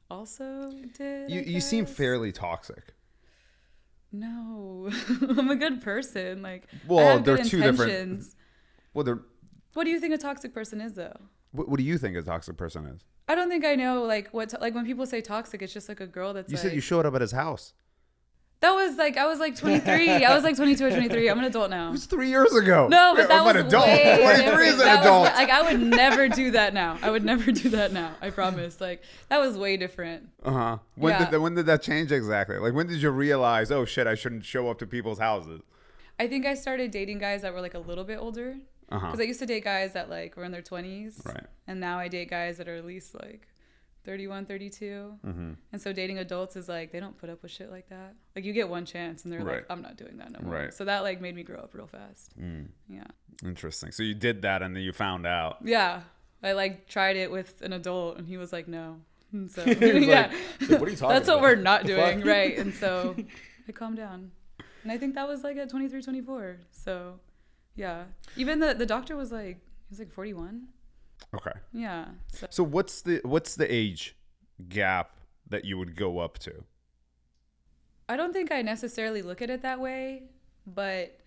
also did. You seem fairly toxic. No, I'm a good person. Like, well, they're two different. Well, they're. What do you think a toxic person is, though? What do you think a toxic person is? I don't think I know. Like like when people say toxic, it's just like a girl that's. You said you showed up at his house. That was like I was like 23. I was like 22 or 23. I'm an adult now. It was 3 years ago. No, but that was an adult. way 23 is an adult. Like I would never do that now. I would never do that now. I promise. Like that was way different. When did that change exactly? Like when did you realize, oh shit, I shouldn't show up to people's houses? I think I started dating guys that were like a little bit older. Because I used to date guys that like were in their 20s. Right. And now I date guys that are at least like 31, 32. And so dating adults is like, they don't put up with shit like that. Like you get one chance and they're like, I'm not doing that no more. Right. So that like made me grow up real fast. Yeah. Interesting. So you did that and then you found out. Yeah. I like tried it with an adult and he was like, no. And so like, what are you talking That's about? what we're not doing. Right. And so I calmed down. And I think that was like at 23, 24. So yeah. Even the doctor was like, he was like 41. Okay. Yeah. So what's the age gap that you would go up to? I don't think I necessarily look at it that way, but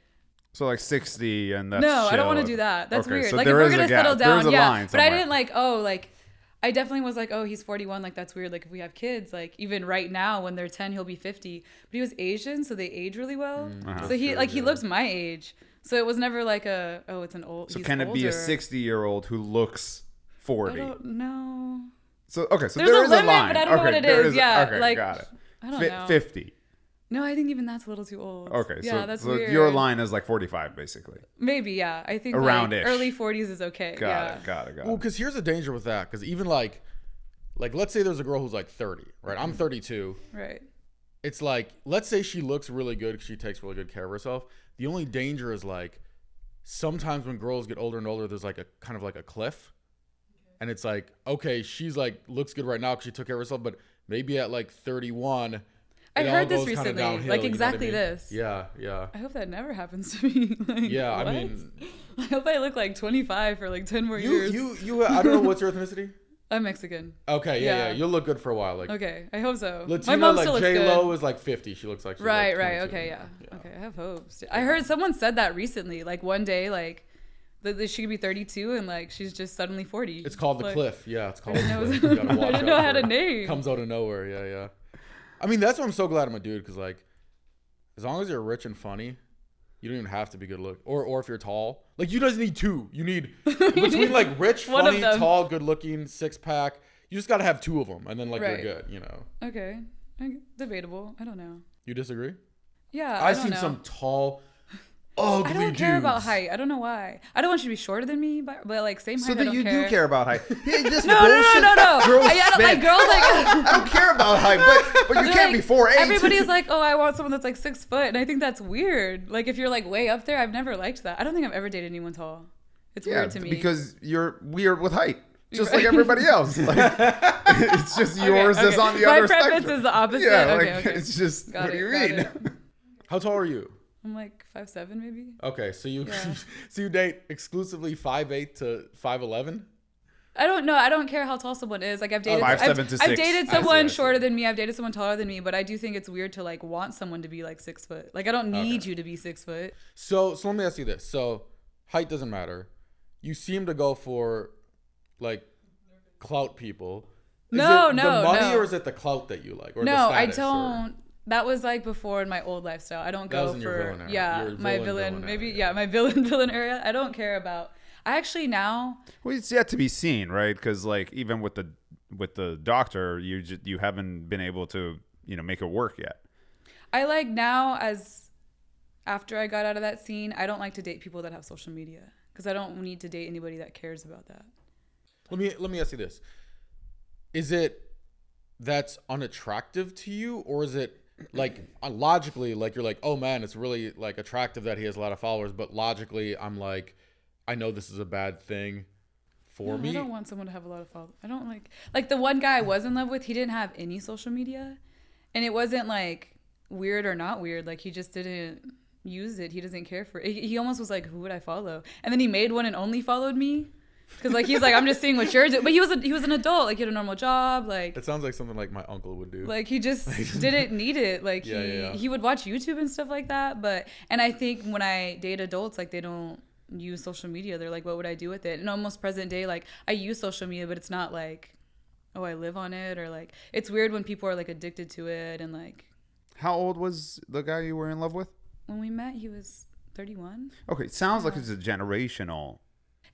so like 60 and that's no, chill. I don't want to do that. That's okay, weird. So like if we're gonna settle down, yeah. But I didn't like I definitely was like, oh, he's 41. Like that's weird. Like if we have kids, like even right now when they're 10, he'll be 50. But he was Asian, so they age really well. So he he looked my age. So it was never like it's an old. So he's can it older. be a 60-year-old who looks 40? I don't know. So okay, so there's there a is limit, a line. but I don't know what it is. Yeah, okay, like got it. I don't know. 50. No, I think even that's a little too old. Okay, yeah, that's so weird. your line is like 45, basically. Maybe, yeah. I think around-ish. Like early 40s is okay. Got it. Well, because here's the danger with that. Because even like let's say there's a girl who's like 30, right? I'm 32. Right. It's like, let's say she looks really good because she takes really good care of herself. The only danger is like sometimes when girls get older and older, there's like a kind of like a cliff. And it's like, okay, she's like looks good right now because she took care of herself, but maybe at like 31, I heard this goes recently, downhill, like you know exactly what I mean? this. Yeah. I hope that never happens to me. Like, Yeah, what? I mean, I hope I look like 25 for like 10 more years. you I don't know what's your ethnicity. I'm Mexican. Okay, yeah. You'll look good for a while. Like okay, I hope so. Latina, My mom like still looks J-Lo good. is like 50. She looks like she's Right. like 22. Okay, yeah. Okay, I have hopes. I heard someone said that recently. Like one day, like that she could be 32 and like she's just suddenly 40. It's called the like, cliff. Yeah, it's called I the didn't cliff. know, You gotta watch I didn't out know it for had it. a name. Comes out of nowhere. Yeah. I mean, that's why I'm so glad I'm a dude because like as long as you're rich and funny, you don't even have to be good looking. Or if you're tall, like you just need two. You need between like rich, funny, tall, good looking, 6-pack. You just got to have 2 of them, and then like you're good. You know. Okay. Debatable. I don't know. You disagree? Yeah. I've seen some tall, ugly dudes. I don't care about height. I don't know why. I don't want you to be shorter than me, but like same height. So that you do care about height. Yeah, this no. Girls like girls like I don't care about height, but you can't like, be 4'8". Everybody's like, oh, I want someone that's like 6 foot, and I think that's weird. Like if you're like way up there, I've never liked that. I don't think I've ever dated anyone tall. It's weird to me because you're weird with height. Just like everybody else. Like, it's just yours is on the other spectrum. My preference is the opposite. Yeah, okay. It's just what do you mean? How tall are you? I'm like 5'7" maybe. Okay, so you so you date exclusively 5'8" to 5'11"? I don't know. I don't care how tall someone is. Like I've dated 5'7" to 6. I've dated someone shorter than me. I've dated someone taller than me, but I do think it's weird to like want someone to be like 6 foot. Like I don't need you to be 6 foot. So let me ask you this. So height doesn't matter. You seem to go for like clout people. Is no, it no, the money no. or is it the clout that you like? Or no, the status, I don't. That was like before in my old lifestyle. I don't go for my villain maybe area. My villain area. I don't care about. I actually now. Well, it's yet to be seen, right? Because like even with the doctor, you haven't been able to make it work yet. I like now as after I got out of that scene, I don't like to date people that have social media because I don't need to date anybody that cares about that. Let me ask you this. Is it that's unattractive to you, or is it like logically like you're like, oh man, it's really like attractive that he has a lot of followers, but logically I'm like, I know this is a bad thing for me. I don't want someone to have a lot of followers. I don't like the one guy I was in love with, he didn't have any social media, and it wasn't like weird or not weird, like he just didn't use it. He doesn't care for it. He almost was like, who would I follow? And then he made one and only followed me. Because like he's like, I'm just seeing what you're doing, but he was an adult, like he had a normal job, like it sounds like something like my uncle would do. Like he just didn't need it, like he would watch YouTube and stuff like that. But and I think when I date adults, like they don't use social media. They're like, what would I do with it? And almost present day, like I use social media, but it's not like, oh, I live on it, or like it's weird when people are like addicted to it. And like, how old was the guy you were in love with? When we met, he was 31. Okay, it sounds like it's a generational.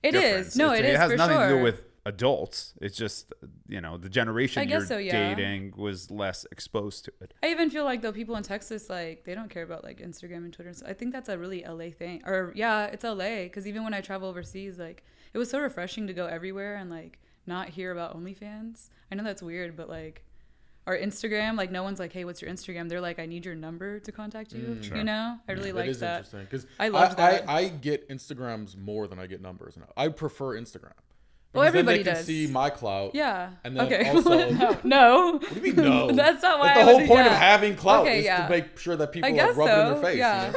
It difference. Is. No, it is. It has for nothing sure. to do with adults. It's just, the generation you're dating was less exposed to it. I even feel like though people in Texas, like they don't care about like Instagram and Twitter. So I think that's a really LA thing. Or it's LA. Because even when I travel overseas, like it was so refreshing to go everywhere and like not hear about OnlyFans. I know that's weird, but like our Instagram, like no one's like, hey, what's your Instagram? They're like, I need your number to contact you. Sure. I really like that. It is interesting because I love that. I get Instagrams more than I get numbers now. I prefer Instagram. Well, everybody then they does. Can see my clout. Yeah. And then okay. also, no. What do you mean no? That's not why. That's the whole point of having clout is to make sure that people like, rub it in their face. Yeah.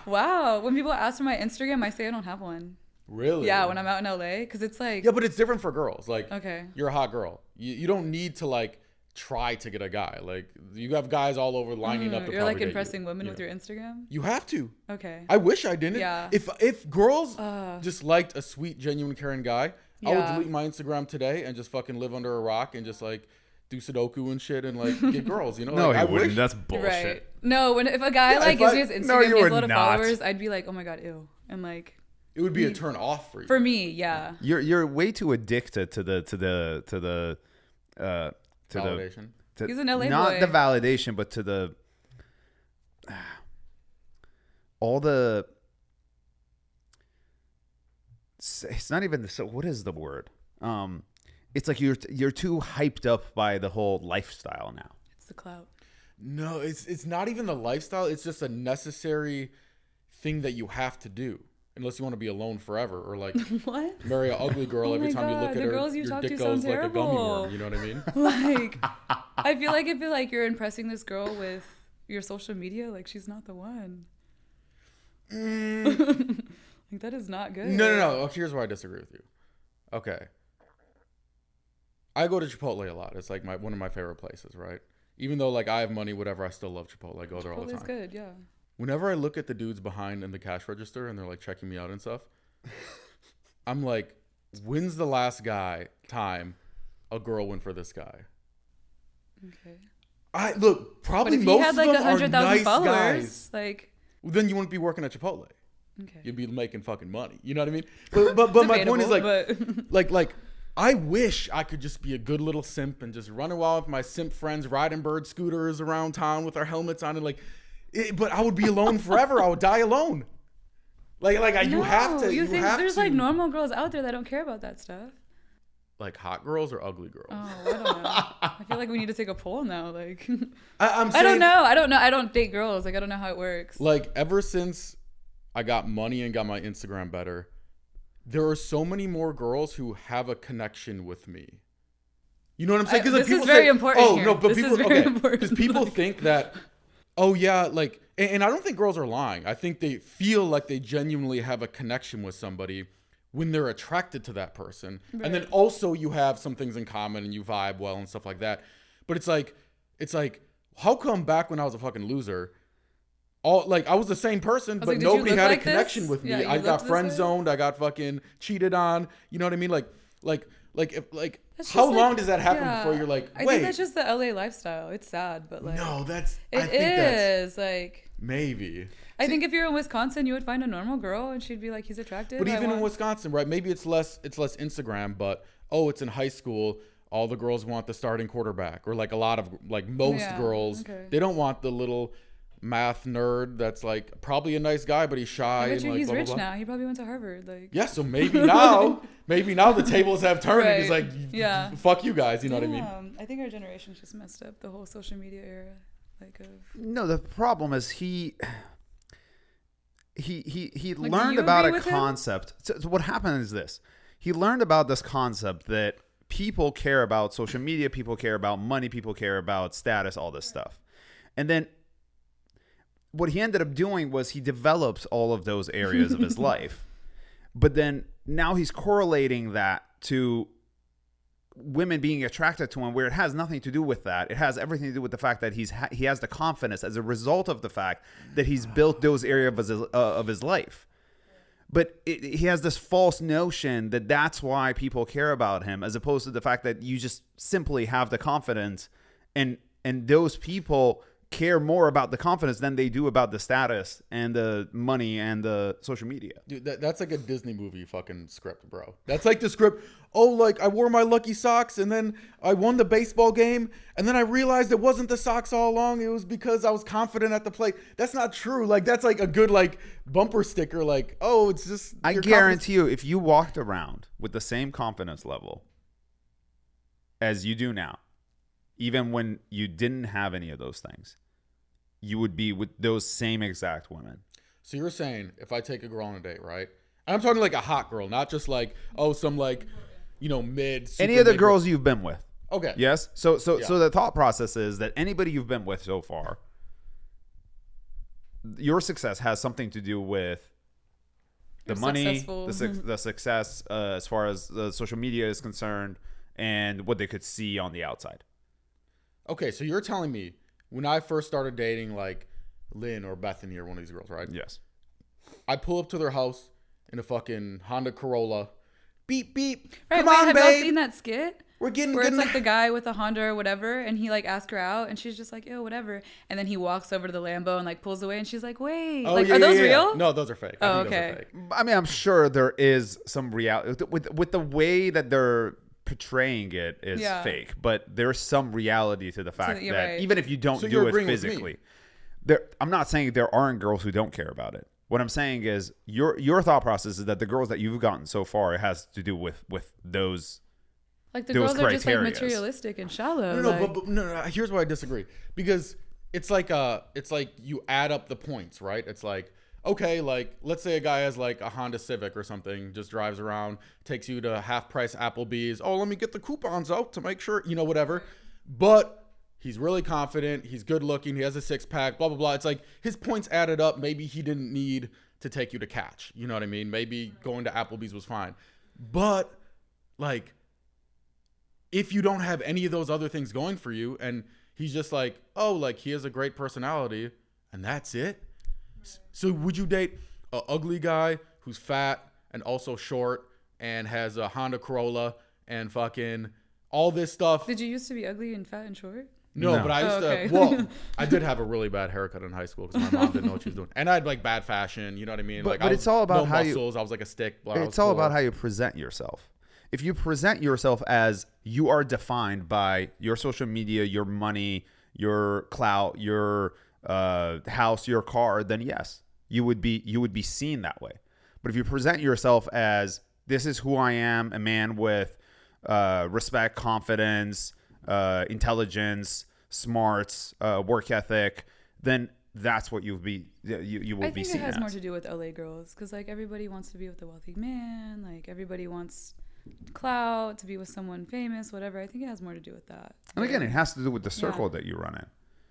Wow. When people ask for my Instagram, I say I don't have one. Really? Yeah. When I'm out in LA, because it's like. Yeah, but it's different for girls. Like, okay, you're a hot girl. You don't need to like try to get a guy. Like you have guys all over lining up to you're like impressing women with your Instagram. You have to. Okay. I wish I didn't. Yeah. If girls just liked a sweet, genuine, caring guy, I would delete my Instagram today and just fucking live under a rock and just like do Sudoku and shit and like get girls. No, like, I wouldn't. That's bullshit. Right. No, if a guy gives me his Instagram, he has a lot of followers, I'd be like, oh my god, ew, and like. It would be a turn off for you. For me, yeah. You're way too addicted to the validation. He's an LA boy. Not the validation, but to the all the. It's not even so. What is the word? It's like you're too hyped up by the whole lifestyle now. It's the clout. No, it's not even the lifestyle. It's just a necessary thing that you have to do. Unless you want to be alone forever, or like what? marry an ugly girl every time you look at her. Girls you your talk dick to goes sound like terrible. a gummy worm. You know what I mean? Like, I feel like you're impressing this girl with your social media, like she's not the one. Like that is not good. No. Oh, here's where I disagree with you. Okay. I go to Chipotle a lot. It's like one of my favorite places, right? Even though like I have money, whatever, I still love Chipotle. I go there all the time. Chipotle's good, yeah. Whenever I look at the dudes behind in the cash register and they're like checking me out and stuff, I'm like, when's the last time a girl went for this guy? Okay. Probably But if most he had of like them are 100,000 nice followers, guys. like, Well, then you wouldn't be working at Chipotle. okay. You'd be making fucking money. You know what I mean? But my point is like I wish I could just be a good little simp and just run around with my simp friends, riding bird scooters around town with our helmets on, and but I would be alone forever. I would die alone. You have to. You think there's to, like normal girls out there that don't care about that stuff? Like hot girls or ugly girls? Oh, I don't know. I feel like we need to take a poll now. Like, I'm saying, I don't know. I don't date girls. Like, I don't know how it works. Like, ever since I got money and got my Instagram better, there are so many more girls who have a connection with me. You know what I'm saying? This is very important. Oh here. no, but this people is very okay important. because people think that. Oh yeah, like, and I don't think girls are lying. I think they feel like they genuinely have a connection with somebody when they're attracted to that person. Right. And then also you have some things in common and you vibe well and stuff like that. But it's like, how come back when I was a fucking loser, I was the same person, but nobody had a connection with me. I got friend zoned. I got fucking cheated on. You know what I mean? How long does that happen before you're like, wait? I think that's just the LA lifestyle. It's sad, but like, no, like maybe. I think if you're in Wisconsin, you would find a normal girl and she'd be like, he's attractive. But even in Wisconsin, right? Maybe it's less Instagram, but it's in high school. All the girls want the starting quarterback, or like a lot of most girls, they don't want the little math nerd that's like probably a nice guy, but he's shy. I bet and he's blah, blah, rich blah. now. He probably went to Harvard. Like, so maybe now the tables have turned. Right. And he's like, fuck you guys. You know what I mean? I think our generation's just messed up. The whole social media era, No, the problem is he Like, learned do you about agree a with him? concept. So what happened is this: he learned about this concept that people care about social media, people care about money, people care about status, all this stuff, and then what he ended up doing was he developed all of those areas of his life. But then now he's correlating that to women being attracted to him, where it has nothing to do with that. It has everything to do with the fact that he has the confidence as a result of the fact that he's built those areas of his life. But he has this false notion that that's why people care about him, as opposed to the fact that you just simply have the confidence, and those people care more about the confidence than they do about the status and the money and the social media. Dude, that's like a Disney movie fucking script, bro. That's like the script. Oh, like I wore my lucky socks and then I won the baseball game and then I realized it wasn't the socks all along. It was because I was confident at the plate. That's not true. Like, that's like a good like bumper sticker. Like, oh, it's just. I guarantee you, if you walked around with the same confidence level as you do now, even when you didn't have any of those things, you would be with those same exact women. So you're saying if I take a girl on a date, right? And I'm talking like a hot girl, not just like, some like, mid. Any of the girls you've been with. Okay. Yes. So the thought process is that anybody you've been with so far, your success has something to do with the money, the success as far as the social media is concerned, and what they could see on the outside. Okay, so you're telling me when I first started dating like Lynn or Bethany or one of these girls, right? Yes. I pull up to their house in a fucking Honda Corolla. Beep, beep. Right, Come on, have babe. y'all seen that skit? We're getting where good. It's like the guy with the Honda or whatever, and he like asks her out, and she's just like, ew, whatever. And then he walks over to the Lambo and like pulls away, and she's like, wait, are those real? No, those are fake. Oh, okay. Those are fake. I mean, I'm sure there is some reality with the way that they're portraying it is fake, but there's some reality to the fact that even if you don't do it physically, I'm not saying there aren't girls who don't care about it. What I'm saying is your thought process is that the girls that you've gotten so far, it has to do with those. Like the girls are just like materialistic and shallow. No. Here's why I disagree, because it's like you add up the points, right? It's like, okay, like let's say a guy has like a Honda Civic or something, just drives around, takes you to half price Applebee's. Oh, let me get the coupons out to make sure, whatever. But he's really confident. He's good looking. He has a six pack, blah, blah, blah. It's like his points added up. Maybe he didn't need to take you to catch. You know what I mean? Maybe going to Applebee's was fine. But like, if you don't have any of those other things going for you and he's just like, oh, like he has a great personality and that's it. So would you date an ugly guy who's fat and also short and has a Honda Corolla and fucking all this stuff? Did you used to be ugly and fat and short? No, No. but I used okay. to. Well, I did have a really bad haircut in high school because my mom didn't know what she was doing, and I had like bad fashion. You know what I mean? But I it's all about no how muscles. I was like a stick. Blah, it's all about how you present yourself. If you present yourself as you are defined by your social media, your money, your clout, your house, your car, then yes, you would be seen that way. But if you present yourself as this is who I am, a man with respect, confidence, intelligence, smarts, work ethic, then that's what you will be seen as. I think it has more to do with LA girls because like everybody wants to be with a wealthy man, like everybody wants clout, to be with someone famous, whatever. I think it has more to do with that. And again, it has to do with the circle that you run in.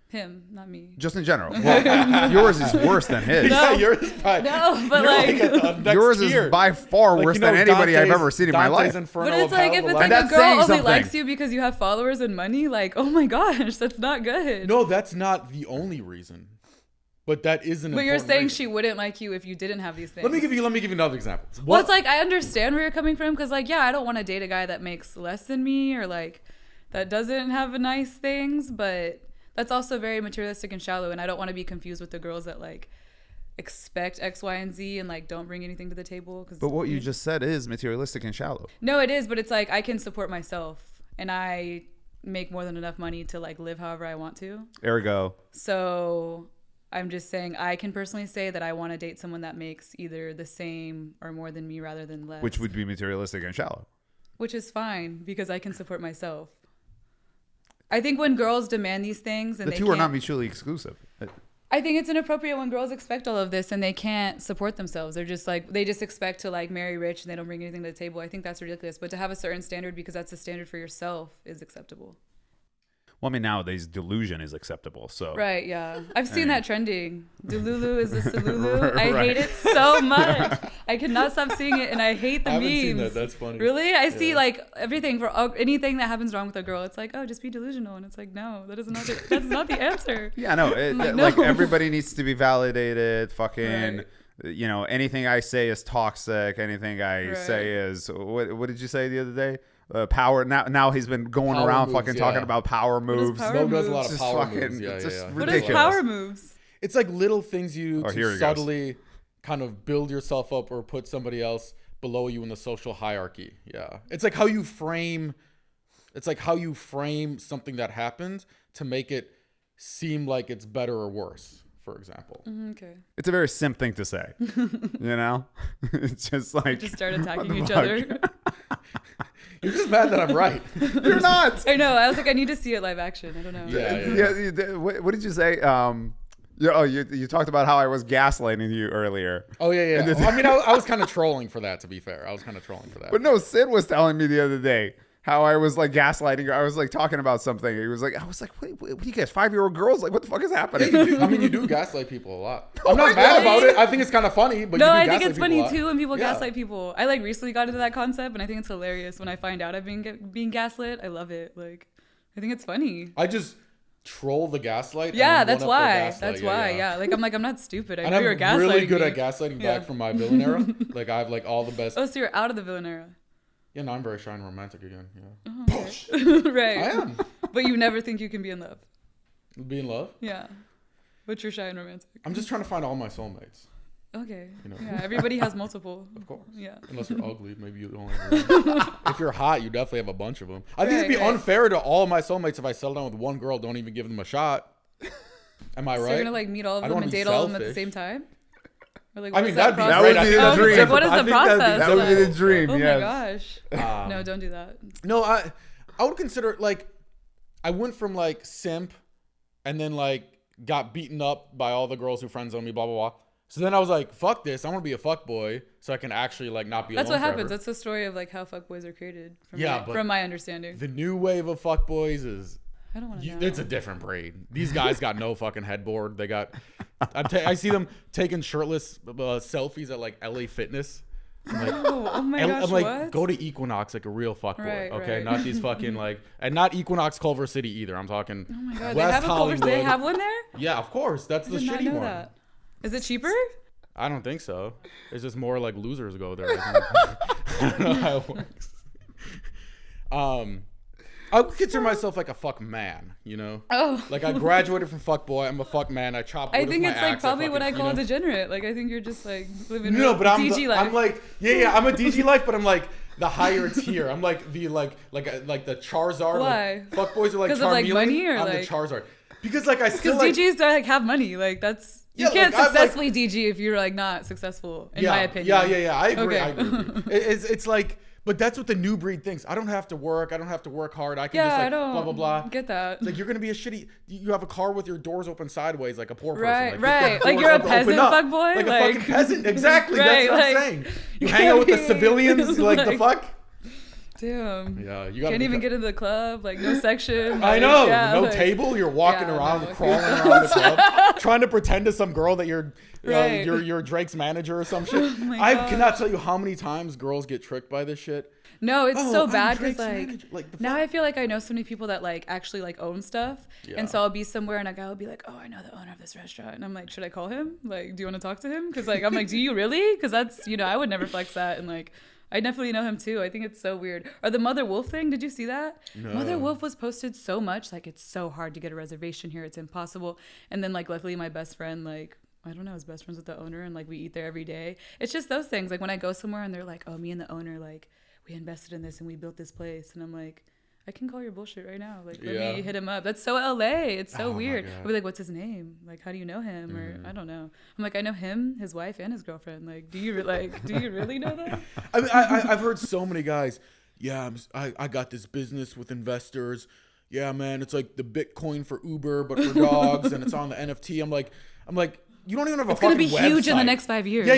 Him, not me. Just in general. Well, yours is worse than his. Yeah, yours is probably, No, but like Yours is by far worse than anybody I've ever seen in my life. But it's like if it's like a girl only likes you because you have followers and money, like, oh my gosh, that's not good. No, that's not the only reason. But that is an. But you're saying reason. she wouldn't like you if you didn't have these things. Let me give you another example. Well, it's like I understand where you're coming from because like I don't want to date a guy that makes less than me or like that doesn't have nice things, but that's also very materialistic and shallow, and I don't want to be confused with the girls that like expect X, Y, and Z and like don't bring anything to the table. But what you just said is materialistic and shallow. No, it is, but it's like I can support myself and I make more than enough money to like live however I want to. Ergo. So I'm just saying I can personally say that I want to date someone that makes either the same or more than me rather than less. Which would be materialistic and shallow. Which is fine because I can support myself. I think when girls demand these things and the two are not mutually exclusive. I think it's inappropriate when girls expect all of this and they can't support themselves. They're just like, they just expect to like marry rich and they don't bring anything to the table. I think that's ridiculous. But to have a certain standard because that's the standard for yourself is acceptable. Well, I mean, nowadays delusion is acceptable. So right, yeah. I've seen that trending. Delulu is a Salulu. I hate it so much. I cannot stop seeing it, and I hate the I haven't memes. seen that. That's funny. Really? I see like everything for anything that happens wrong with a girl. It's like, oh, just be delusional, and it's like, no, that's not the answer. Yeah, no. Like everybody needs to be validated. Fucking. Right. You know, anything I say is toxic. Anything I say is what did you say the other day? Power. Now he's been going power around moves, fucking talking about power moves. Mo does a lot of just power fucking, moves. Yeah. Ridiculous. What is power moves? It's like little things you to subtly goes. Kind of build yourself up or put somebody else below you in the social hierarchy. Yeah. It's like how you frame something that happened to make it seem like it's better or worse. For example. Okay. It's a very simp thing to say. You know? It's just like... We just start attacking each other. You're just mad that I'm right. You're not! I know. I was like, I need to see it live action. I don't know. Yeah. What did you say? You talked about how I was gaslighting you earlier. Oh, yeah. I mean, I was kind of trolling for that, to be fair. But no, Sid was telling me the other day how I was like gaslighting her. I was like talking about something. I was like, wait, what do you guys, 5-year-old girls? Like, what the fuck is happening? You do gaslight people a lot. I'm not mad about it. I think it's kind of funny, but no, I think it's funny too when people gaslight people. I like recently got into that concept, and I think it's hilarious when I find out I've been being gaslit. I love it. Like, I think it's funny. I just troll the gaslight. Yeah, that's why. Yeah. Like, I'm not stupid. I know you're gaslighting. I'm really good at gaslighting back from my villain era. Like, I have like all the best. Oh, so you're out of the villain era. Yeah, no, I'm very shy and romantic again. Yeah. Okay. Right. I am. But you never think you can be in love. Be in love? Yeah. But you're shy and romantic. I'm just trying to find all my soulmates. Okay. You know? Yeah, everybody has multiple. Of course. Yeah. Unless you're ugly, maybe you don't. If you're hot, you definitely have a bunch of them. I think it'd be unfair to all my soulmates if I settle down with one girl, don't even give them a shot. Am I right? So you're gonna like meet all of them and date all of them at the same time? Or like, I mean, that would be the dream. Like, what is the process? That would be the dream. Oh yes. my gosh. No, don't do that. No, I would consider like I went from like simp and then like got beaten up by all the girls who friend zoned me, blah blah blah. So then I was like, fuck this. I want to be a fuck boy so I can actually like not be alone. That's what happens. Forever. That's the story of like how fuck boys are created. From my understanding. The new wave of fuck boys is. I don't want to know. It's a different breed. These guys got no fucking headboard. They got. I see them taking shirtless selfies at like LA Fitness. I'm like, oh my gosh, I'm like, what? go to Equinox like a real fuckboy, right, okay? Right. Not these fucking like, and not Equinox Culver City either. I'm talking. Oh my god, West Hollywood. They have one there? Yeah, of course. That's the shitty one. That. Is it cheaper? I don't think so. It's just more like losers go there. I don't know how it works. I would consider myself like a fuck man, you know? Oh. Like I graduated from fuck boy. I'm a fuck man. I chop wood I think with it's my like axe. probably what I call you know? degenerate. Like I think you're just like living No, but DG life. I'm like, yeah, I'm a DG life, but I'm like the higher tier. I'm like the like the Charizard. Why? Like, fuck boys are like Because Charmeleon. of like money or I'm like the Charizard. Because like I still because like DGs don't like have money. Like that's you Yeah, can't like, I'm, successfully DG if you're like not successful in my opinion. Yeah. I agree. Okay. I agree. It's like, but that's what the new breed thinks. I don't have to work. I don't have to work hard. I can Yeah, just like I don't blah blah blah. get that. It's like you're gonna be a shitty. You have a car with your doors open sideways, like a poor person. Right, like, right. the Like doors you're a open peasant up, fuckboy? like a Like- fucking peasant. Exactly. Right, That's what I'm like, saying. You you hang out with the can't be- civilians, like the like- fuck. Damn. Yeah, you gotta Can't even get into the club. Like no section. I like, know. yeah, No like- table. You're walking Yeah, around, no. crawling around the club, trying to pretend to some girl that you're, Right. you're Drake's manager or some shit. my I gosh. cannot tell you how many times girls get tricked by this shit. No, it's Oh, so I'm bad because Drake's like manager. Like, the now fuck? I feel like I know so many people that like actually like own stuff, Yeah. and so I'll be somewhere and a guy will be like, "Oh, I know the owner of this restaurant," and I'm like, "Should I call him? Like, do you want to talk to him?" Because like I'm like, "Do you really?" Because that's I would never flex that, and like I definitely know him too. I think it's so weird. Or the Mother Wolf thing. Did you see that? No. Mother Wolf was posted so much like it's so hard to get a reservation here. It's impossible. And then like luckily my best friend like. I don't know, is best friends with the owner and like we eat there every day. It's just those things. Like when I go somewhere and they're like, "Oh, me and the owner, like we invested in this and we built this place." And I'm like, I can call your bullshit right now. Like, let Yeah. me hit him up. That's so LA. It's so Oh my weird. God. I'll be like, "What's his name? Like, how do you know him?" Or I don't know. I'm like, I know him, his wife, and his girlfriend. Like, do you really know that? I mean, I've heard so many guys. Yeah, I got this business with investors. Yeah, man, it's like the Bitcoin for Uber, but for dogs, and it's on the NFT. I'm like, you don't even have a It's gonna fucking be huge in the website. next 5 years. Yeah.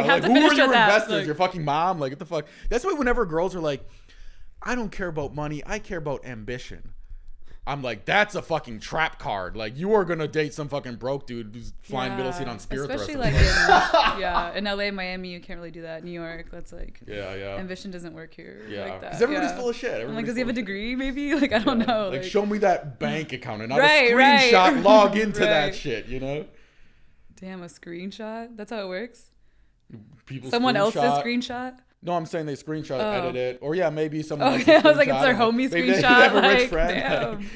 We have Like, to who finish are your with that. investors? Like, Your fucking mom? Like, what the fuck? That's why whenever girls are like, I don't care about money, I care about ambition. I'm like, that's a fucking trap card. Like, you are gonna date some fucking broke dude who's flying middle seat on Spirit especially Thrust. like in LA, Miami, you can't really do that. New York, that's like Yeah. ambition doesn't work here. Yeah, like that. because everybody's Yeah. full of shit. I'm like, does he have a degree? Maybe like I don't know. Like, show me that bank account and not Right, a right. screenshot. Log into that Right. shit. You know, Damn, a screenshot. That's how it works. people. Someone else's screenshot. No, I'm saying they screenshot, Oh. edit it, or yeah, maybe someone. Okay, else's I was like, it's screenshot their and homie maybe they screenshot. have a rich Like, friend.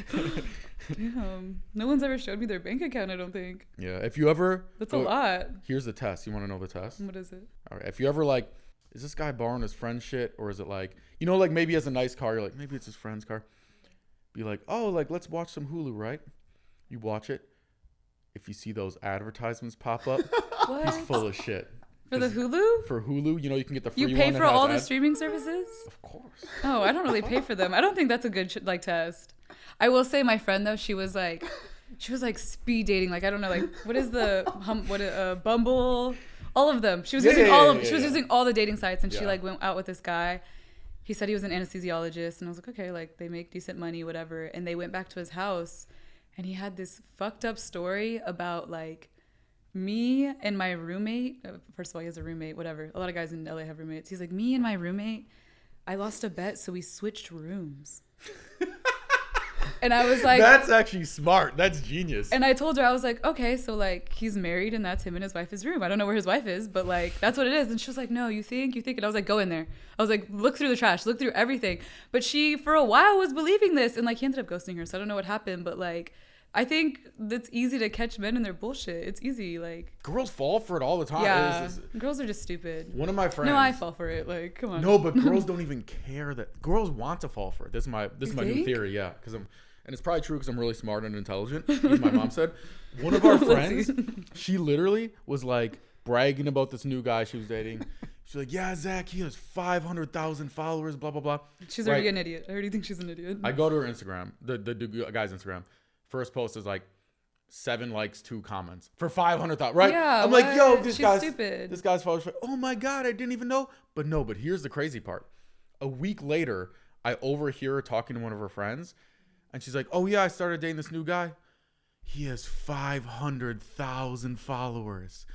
damn. No one's ever showed me their bank account. I don't think. Yeah, if you ever. That's a lot. Here's the test. You want to know the test? What is it? All right. If you ever like, is this guy borrowing his friend's shit, or is it like, like maybe he has a nice car. You're like, maybe it's his friend's car. Be like, oh, like let's watch some Hulu, right? You watch it. If you see those advertisements pop up, What? he's full of shit. For the Hulu? For Hulu, you can get the free You one. pay that for has all the ads. streaming services? Of course. Oh, I don't really pay for them. I don't think that's a good test. I will say my friend though, she was like speed dating. Like I don't know, like what is the Bumble? All of them. She was using all of. She was using all the dating sites, and she Yeah. like went out with this guy. He said he was an anesthesiologist, and I was like, okay, like they make decent money, whatever. And they went back to his house, and he had this fucked up story about like me and my roommate. First of all, he has a roommate, whatever. A lot of guys in LA have roommates. He's like, me and my roommate, I lost a bet, so we switched rooms. And I was like, That's actually smart. That's genius. and I told her, I was like, okay, so like he's married and that's him and his wife's room. I don't know where his wife is, but like that's what it is. And she was like, no, you think? And I was like, go in there. I was like, look through the trash, look through everything. But she, for a while, was believing this, and like he ended up ghosting her. So I don't know what happened, but like I think it's easy to catch men in their bullshit. It's easy, like Girls fall for it all the time. yeah, It's girls are just stupid. one of my friends. No, I fall for it. Like, come on. No, but girls don't even care that girls want to fall for it. This is my new think? theory. Yeah, and it's probably true because I'm really smart and intelligent. Even my mom said. One of our friends, she literally was like bragging about this new guy she was dating. She's like, yeah, Zach, he has 500,000 followers. Blah blah blah. She's already an idiot. I already think she's an idiot. I go to her Instagram, the guy's Instagram. First post is like 7 likes, 2 comments for 500,000. Right? Yeah, I'm like, yo, what? this She's guy's stupid. This guy's followers. Oh my god, I didn't even know. But here's the crazy part. A week later, I overhear her talking to one of her friends, and she's like, oh yeah, I started dating this new guy. He has 500,000 followers.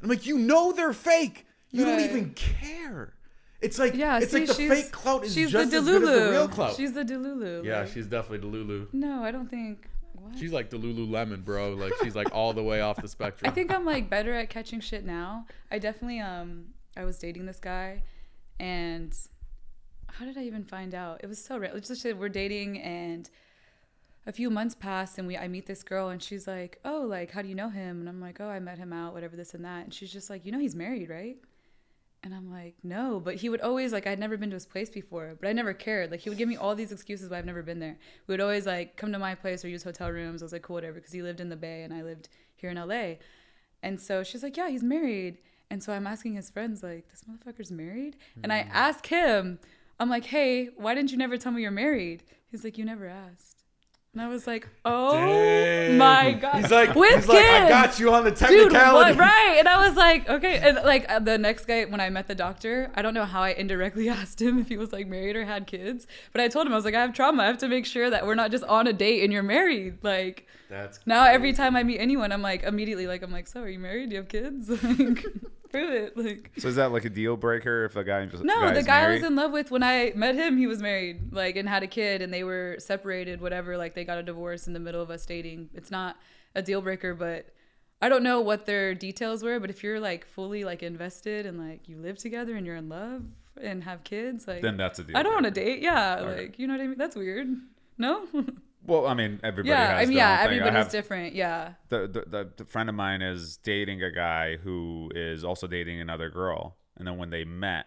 I'm like, they're fake. You don't Right. even care. It's like, Yeah, it's like the fake clout is she's just the as good as the real Delulu. clout. She's the Delulu. Yeah, like, she's definitely Delulu. No, I don't think. What? She's like the Lululemon, bro. Like she's like all the way off the spectrum. I think I'm like better at catching shit now. I definitely I was dating this guy, and how did I even find out? It was so real. It's just we're dating, and a few months pass, and I meet this girl, and she's like, oh, like, how do you know him? And I'm like, oh, I met him out, whatever, this and that. And she's just like, you know, he's married, right? And I'm like, no, but he would always, like, I'd never been to his place before, but I never cared. Like, he would give me all these excuses why I've never been there. We would always, like, come to my place or use hotel rooms. I was like, cool, whatever, because he lived in the Bay and I lived here in LA. And so she's like, yeah, he's married. And so I'm asking his friends, like, this motherfucker's married? And I ask him, I'm like, hey, why didn't you never tell me you're married? He's like, you never asked. And I was like, oh, dang. My God. He's like, I got you on the technicality. Dude, what? Right. And I was like, okay. And like the next guy, when I met the doctor, I don't know how I indirectly asked him if he was like married or had kids. But I told him, I was like, I have trauma. I have to make sure that we're not just on a date and you're married. Like, that's now crazy. Every time I meet anyone, I'm like, immediately, like, I'm like, so are you married? Do you have kids? Like, prove it. Like, so is that like a deal breaker if a guy just no, the guy I was in love with when I met him, he was married, like, and had a kid, and they were separated, whatever, like they got a divorce in the middle of us dating. It's not a deal breaker, but I don't know what their details were, but if you're like fully like invested and like you live together and you're in love and have kids, like, then that's a deal. I don't want to date. Yeah. Okay. Like, you know what I mean? That's weird. No? Well, I mean, everybody has I mean, yeah, everybody's different. Yeah. The friend of mine is dating a guy who is also dating another girl. And then when they met,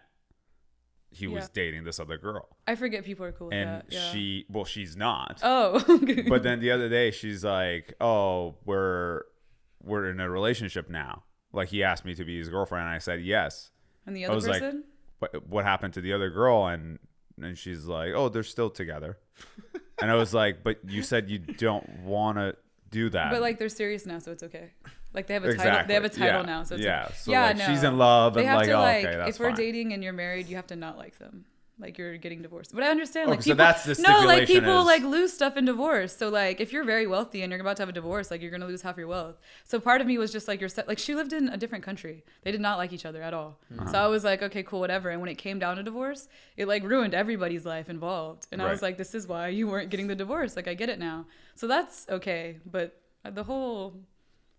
he was dating this other girl. I forget people are cool with that. And she's not. Oh. But then the other day, she's like, oh, we're in a relationship now. Like, he asked me to be his girlfriend, and I said yes. And the other person? Like, what happened to the other girl? And she's like, oh, they're still together. And I was like, but you said you don't want to do that. But like, they're serious now, so it's okay. Like, they have a title. They have a title now, so it's okay. So like, she's in love, they and have like, to, okay, that's if we're fine. dating and you're married, you have to not like them. Like, you're getting divorced. But I understand, like, so people, that's the stipulation. No, like, people like lose stuff in divorce. So like, if you're very wealthy and you're about to have a divorce, like, you're gonna lose half your wealth. So part of me was just like, like, she lived in a different country. They did not like each other at all. Uh-huh. So I was like, okay, cool, whatever. And when it came down to divorce, it like ruined everybody's life involved. And I was like, this is why you weren't getting the divorce. Like, I get it now. So that's okay. But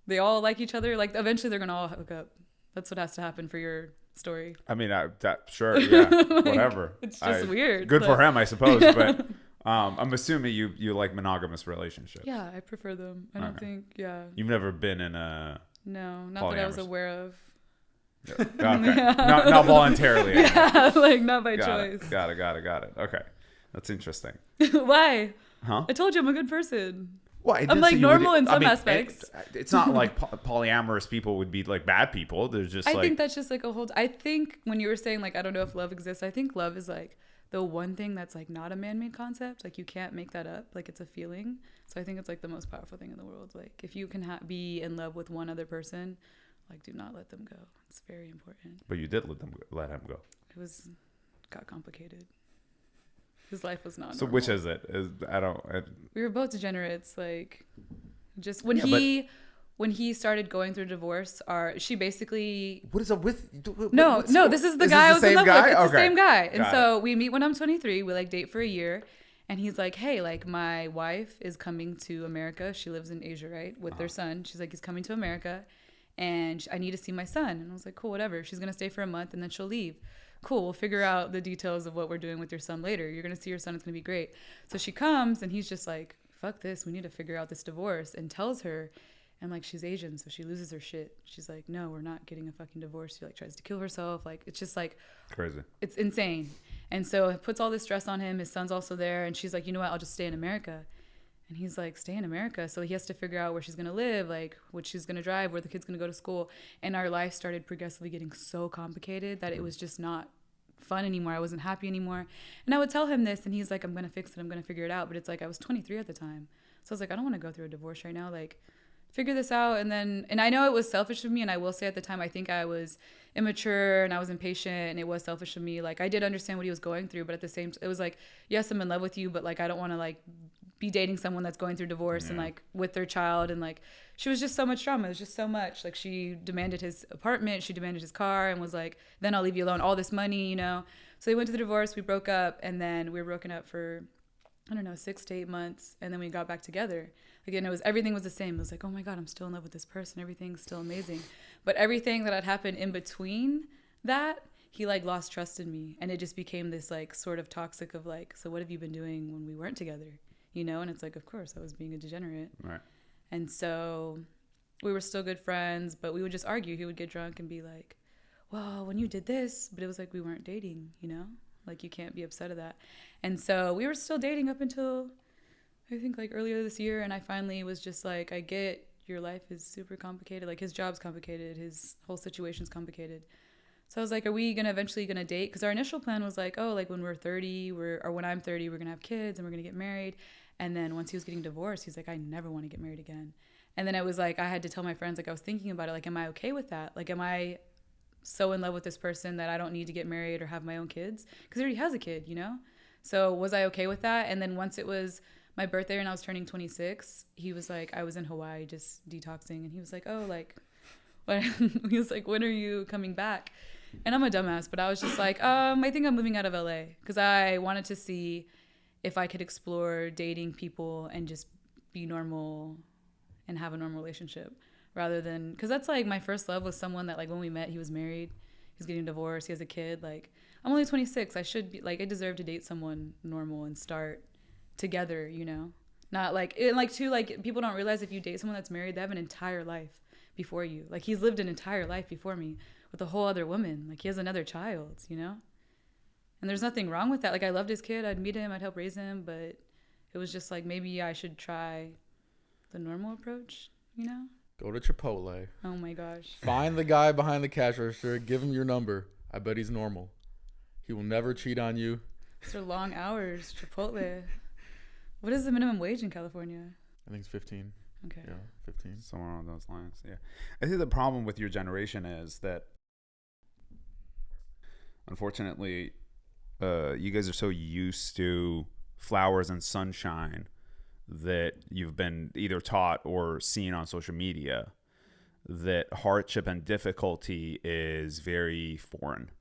they all like each other. Like, eventually they're gonna all hook up. That's what has to happen for your story. I mean, sure, yeah, like, whatever. It's just weird. Good for him, I suppose. But I'm assuming you like monogamous relationships. Yeah, I prefer them. I don't think. Yeah. You've never been in a. No, not that I was aware of. Yeah. Okay. Not voluntarily. Yeah, like not by choice. Got it. Okay, that's interesting. Why? Huh? I told you I'm a good person. Well, I'm like normal in some aspects. It's not like polyamorous people would be like bad people. They're just I think that's just like a whole. I think when you were saying like I don't know if love exists, I think love is like the one thing that's like not a man-made concept. Like you can't make that up. Like it's a feeling. So I think it's like the most powerful thing in the world. Like if you can be in love with one other person, like do not let them go. It's very important. But you did let him go. It got complicated. His life was not. So normal. Which is it? We were both degenerates. Like, just when he started going through divorce, she basically. What is it with? No. This is the guy I was in love with. It's the same guy. And so we meet when I'm 23. We like date for a year, and he's like, "Hey, like my wife is coming to America. She lives in Asia, right, with their son. She's like, he's coming to America, and I need to see my son." And I was like, "Cool, whatever. She's gonna stay for a month, and then she'll leave." Cool, we'll figure out the details of what we're doing with your son later. You're going to see your son. It's going to be great. So she comes and he's just like, fuck this. We need to figure out this divorce, and tells her. And like, she's Asian, so she loses her shit. She's like, no, we're not getting a fucking divorce. She like tries to kill herself. Like, it's just like crazy. It's insane. And so it puts all this stress on him. His son's also there. And she's like, you know what? I'll just stay in America. And he's like, stay in America. So he has to figure out where she's going to live, like what she's going to drive, where the kid's going to go to school. And our life started progressively getting so complicated that it was just not fun anymore. I wasn't happy anymore. And I would tell him this, and he's like, I'm going to fix it. I'm going to figure it out. But it's like, I was 23 at the time. So I was like, I don't want to go through a divorce right now. Like, figure this out. And I know it was selfish of me. And I will say at the time, I think I was immature and I was impatient, and it was selfish of me. Like, I did understand what he was going through, but at the same time, it was like, yes, I'm in love with you, but like, I don't want to like be dating someone that's going through divorce and like with their child. And like, she was just so much drama. It was just so much. Like, she demanded his apartment, she demanded his car, and was like, then I'll leave you alone, all this money, you know? So they went to the divorce, we broke up, and then we were broken up for, I don't know, 6 to 8 months. And then we got back together. Again, everything was the same. It was like, oh my God, I'm still in love with this person. Everything's still amazing. But everything that had happened in between that, he like lost trust in me, and it just became this like sort of toxic of like, so what have you been doing when we weren't together, you know? And it's like, of course I was being a degenerate. Right. And so we were still good friends, but we would just argue. He would get drunk and be like, well, when you did this, but it was like we weren't dating, you know? Like, you can't be upset at that. And so we were still dating up until I think like earlier this year, and I finally was just like, I get your life is super complicated. Like, his job's complicated. His whole situation's complicated. So I was like, are we eventually gonna date? Because our initial plan was like, oh, like when we're 30, or when I'm 30, we're gonna have kids and we're gonna get married. And then once he was getting divorced, he's like, I never want to get married again. And then it was like, I had to tell my friends, like, I was thinking about it, like, am I okay with that? Like, am I so in love with this person that I don't need to get married or have my own kids? Because he already has a kid, you know? So was I okay with that? And then once it was my birthday and I was turning 26, he was like, I was in Hawaii just detoxing. And he was like, oh, like, what? He was like, when are you coming back? And I'm a dumbass, but I was just like, I think I'm moving out of LA, because I wanted to see if I could explore dating people and just be normal and have a normal relationship, rather than, because that's like my first love was someone that, like, when we met, he was married, he's getting divorced, he has a kid. Like, I'm only 26. I should be like, I deserve to date someone normal and start together, you know? Not like, and like, too, like, people don't realize if you date someone that's married, they have an entire life before you. Like, he's lived an entire life before me with a whole other woman. Like, he has another child, you know? And there's nothing wrong with that. Like, I loved his kid. I'd meet him. I'd help raise him. But it was just like, maybe I should try the normal approach, you know? Go to Chipotle. Oh, my gosh. Find the guy behind the cash register. Give him your number. I bet he's normal. He will never cheat on you. These are long hours. Chipotle. What is the minimum wage in California? I think it's 15. Okay. Yeah, 15. Somewhere along those lines. Yeah. I think the problem with your generation is that, unfortunately, you guys are so used to flowers and sunshine that you've been either taught or seen on social media that hardship and difficulty is very foreign.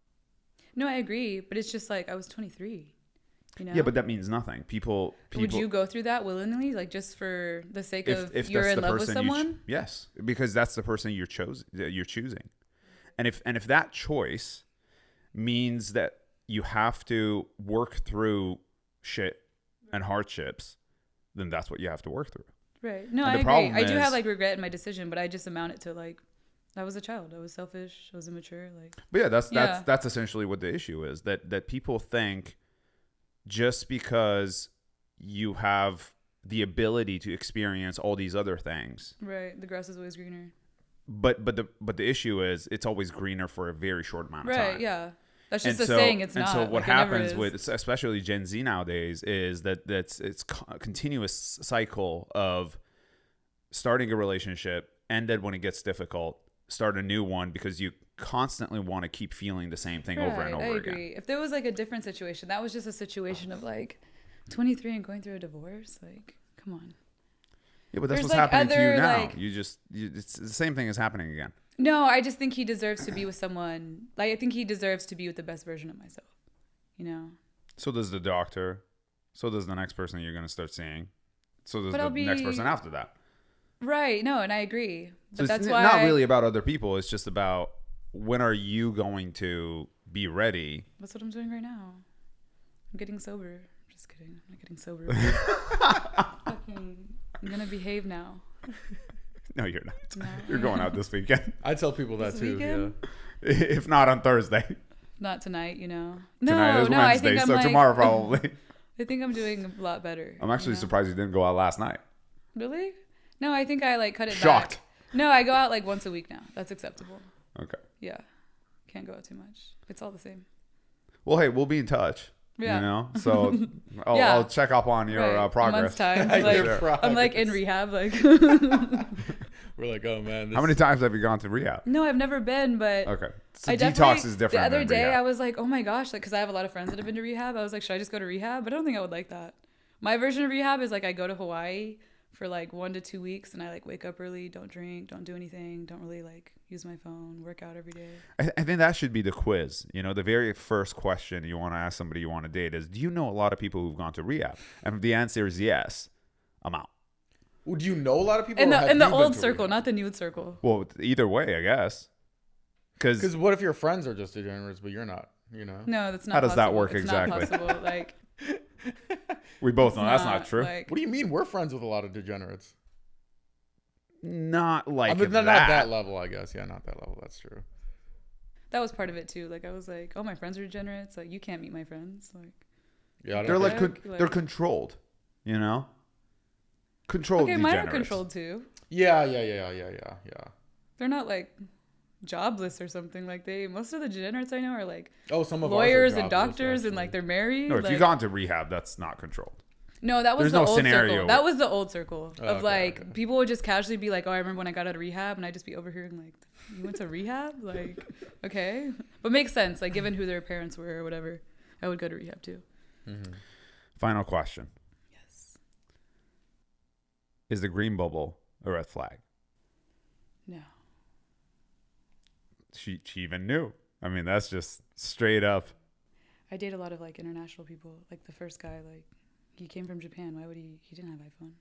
No, I agree. But it's just like, I was 23. You know? Yeah, but that means nothing. People. Would you go through that willingly, like, just for the sake of you're that's in the love with person someone? Yes, because that's the person you're choosing, and if that choice means that you have to work through shit and hardships, then that's what you have to work through. Right. No, I agree. I do have like regret in my decision, but I just amount it to like, I was a child. I was selfish. I was immature. Like. But yeah, that's essentially what the issue is. That people think, just because you have the ability to experience all these other things, right? The grass is always greener. But the issue is, it's always greener for a very short amount of time. Right. Yeah. That's just a saying. It's not. And so what like, happens with, especially Gen Z nowadays, is that it's a continuous cycle of starting a relationship, and then when it gets difficult, start a new one, because you constantly want to keep feeling the same thing over and over again. I agree. If there was like a different situation, that was just a situation of like 23 and going through a divorce, like, come on. Yeah, but that's what's like happening to you now. Like, it's the same thing is happening again. No, I just think he deserves to be with someone. Like, I think he deserves to be with the best version of myself, you know? So does the doctor. So does the next person you're going to start seeing. So does the next person after that. Right. No, and I agree. But so that's it's why not really about other people. It's just about, when are you going to be ready? That's what I'm doing right now. I'm getting sober. Just kidding. I'm not getting sober. I'm going to behave now. No, you're not. No. You're going out this weekend. I tell people that too. Weekend? Yeah. If not on Thursday. Not tonight, you know. Tonight is Wednesday, I think I'm so tomorrow probably. I think I'm doing a lot better. I'm actually surprised you didn't go out last night. Really? No, I think I like cut it Shocked. back. No, I go out like once a week now. That's acceptable. Okay. Yeah. Can't go out too much. It's all the same. Well, hey, we'll be in touch. Yeah. You know, so I'll check up on your progress. A month's time. Like, I'm like in rehab. Like, we're like, oh man. How many times have you gone to rehab? No, I've never been, but okay. So detox is different. The other day, rehab. I was like, oh my gosh, like, because I have a lot of friends that have been to rehab. I was like, should I just go to rehab? But I don't think I would like that. My version of rehab is like, I go to Hawaii for like 1 to 2 weeks, and I like wake up early, don't drink, don't do anything, don't really like use my phone, work out every day. I think that should be the quiz. You know, the very first question you want to ask somebody you want to date is, do you know a lot of people who've gone to rehab? And if the answer is yes, I'm out. Well, do you know a lot of people in the old circle, not the new circle? Well, either way, I guess. Because what if your friends are just degenerates, but you're not? No, that's not. How does that possible. work It's exactly? Not possible. Like, We both know it's that's not true. Like, What do you mean? We're friends with a lot of degenerates. Not like I mean, that. not that level, I guess. Yeah, not that level. That's true. that was part of it too. Like, I was like, oh, my friends are degenerates. Like, you can't meet my friends. Like, Yeah, They're like Like- they're controlled, Controlled. okay, mine are degenerates. controlled too. Yeah. They're not like jobless or something. Like, most of the degenerates I know are like Oh, some of lawyers ours are and jobless, doctors, and actually. like they're married. No, if like, you've gone to rehab, that's not controlled. No, that was There's the no old scenario. circle. That was the old circle of Okay, like okay. people would just casually be like, "Oh, I remember when I got out of rehab," and I'd just be overhearing like, "You went to rehab?" Like, okay, but makes sense. Like, given who their parents were or whatever, I would go to rehab too. Mm-hmm. Final question: Yes. Is the green bubble a red flag? No. She even knew. I mean, that's just straight up. I date a lot of like international people. Like the first guy, like he came from Japan. Why would he? He didn't have iPhone.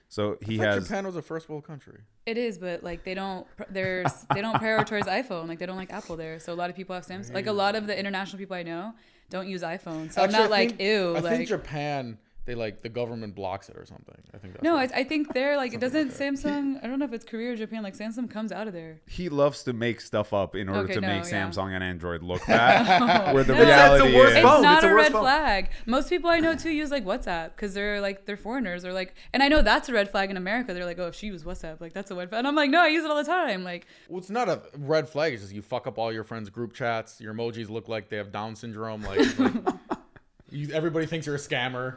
So he I thought has. Japan was a first world country. It is, but like they don't prioritize iPhone. Like they don't like Apple there. So a lot of people have Samsung. Like a lot of the international people I know don't use iPhone. So Actually, I'm not like ew. I like think Japan, they like the government blocks it or something. I think that's no, what- I think they're like it Something doesn't like that. Samsung. I don't know if it's Korea or Japan. Like Samsung comes out of there. He loves to make stuff up in order Okay, to no, make yeah. Samsung and Android look bad. Where the No. reality It's the worst is. phone. It's not It's a a worse red phone. flag. Most people I know too use like WhatsApp because they're like they're foreigners or like, and I know that's a red flag in America. They're like, oh, if she used WhatsApp, like that's a red flag. And I'm like, no, I use it all the time. Like, Well, it's not a red flag. It's just you fuck up all your friends' group chats. Your emojis look like they have Down syndrome. Everybody thinks you're a scammer.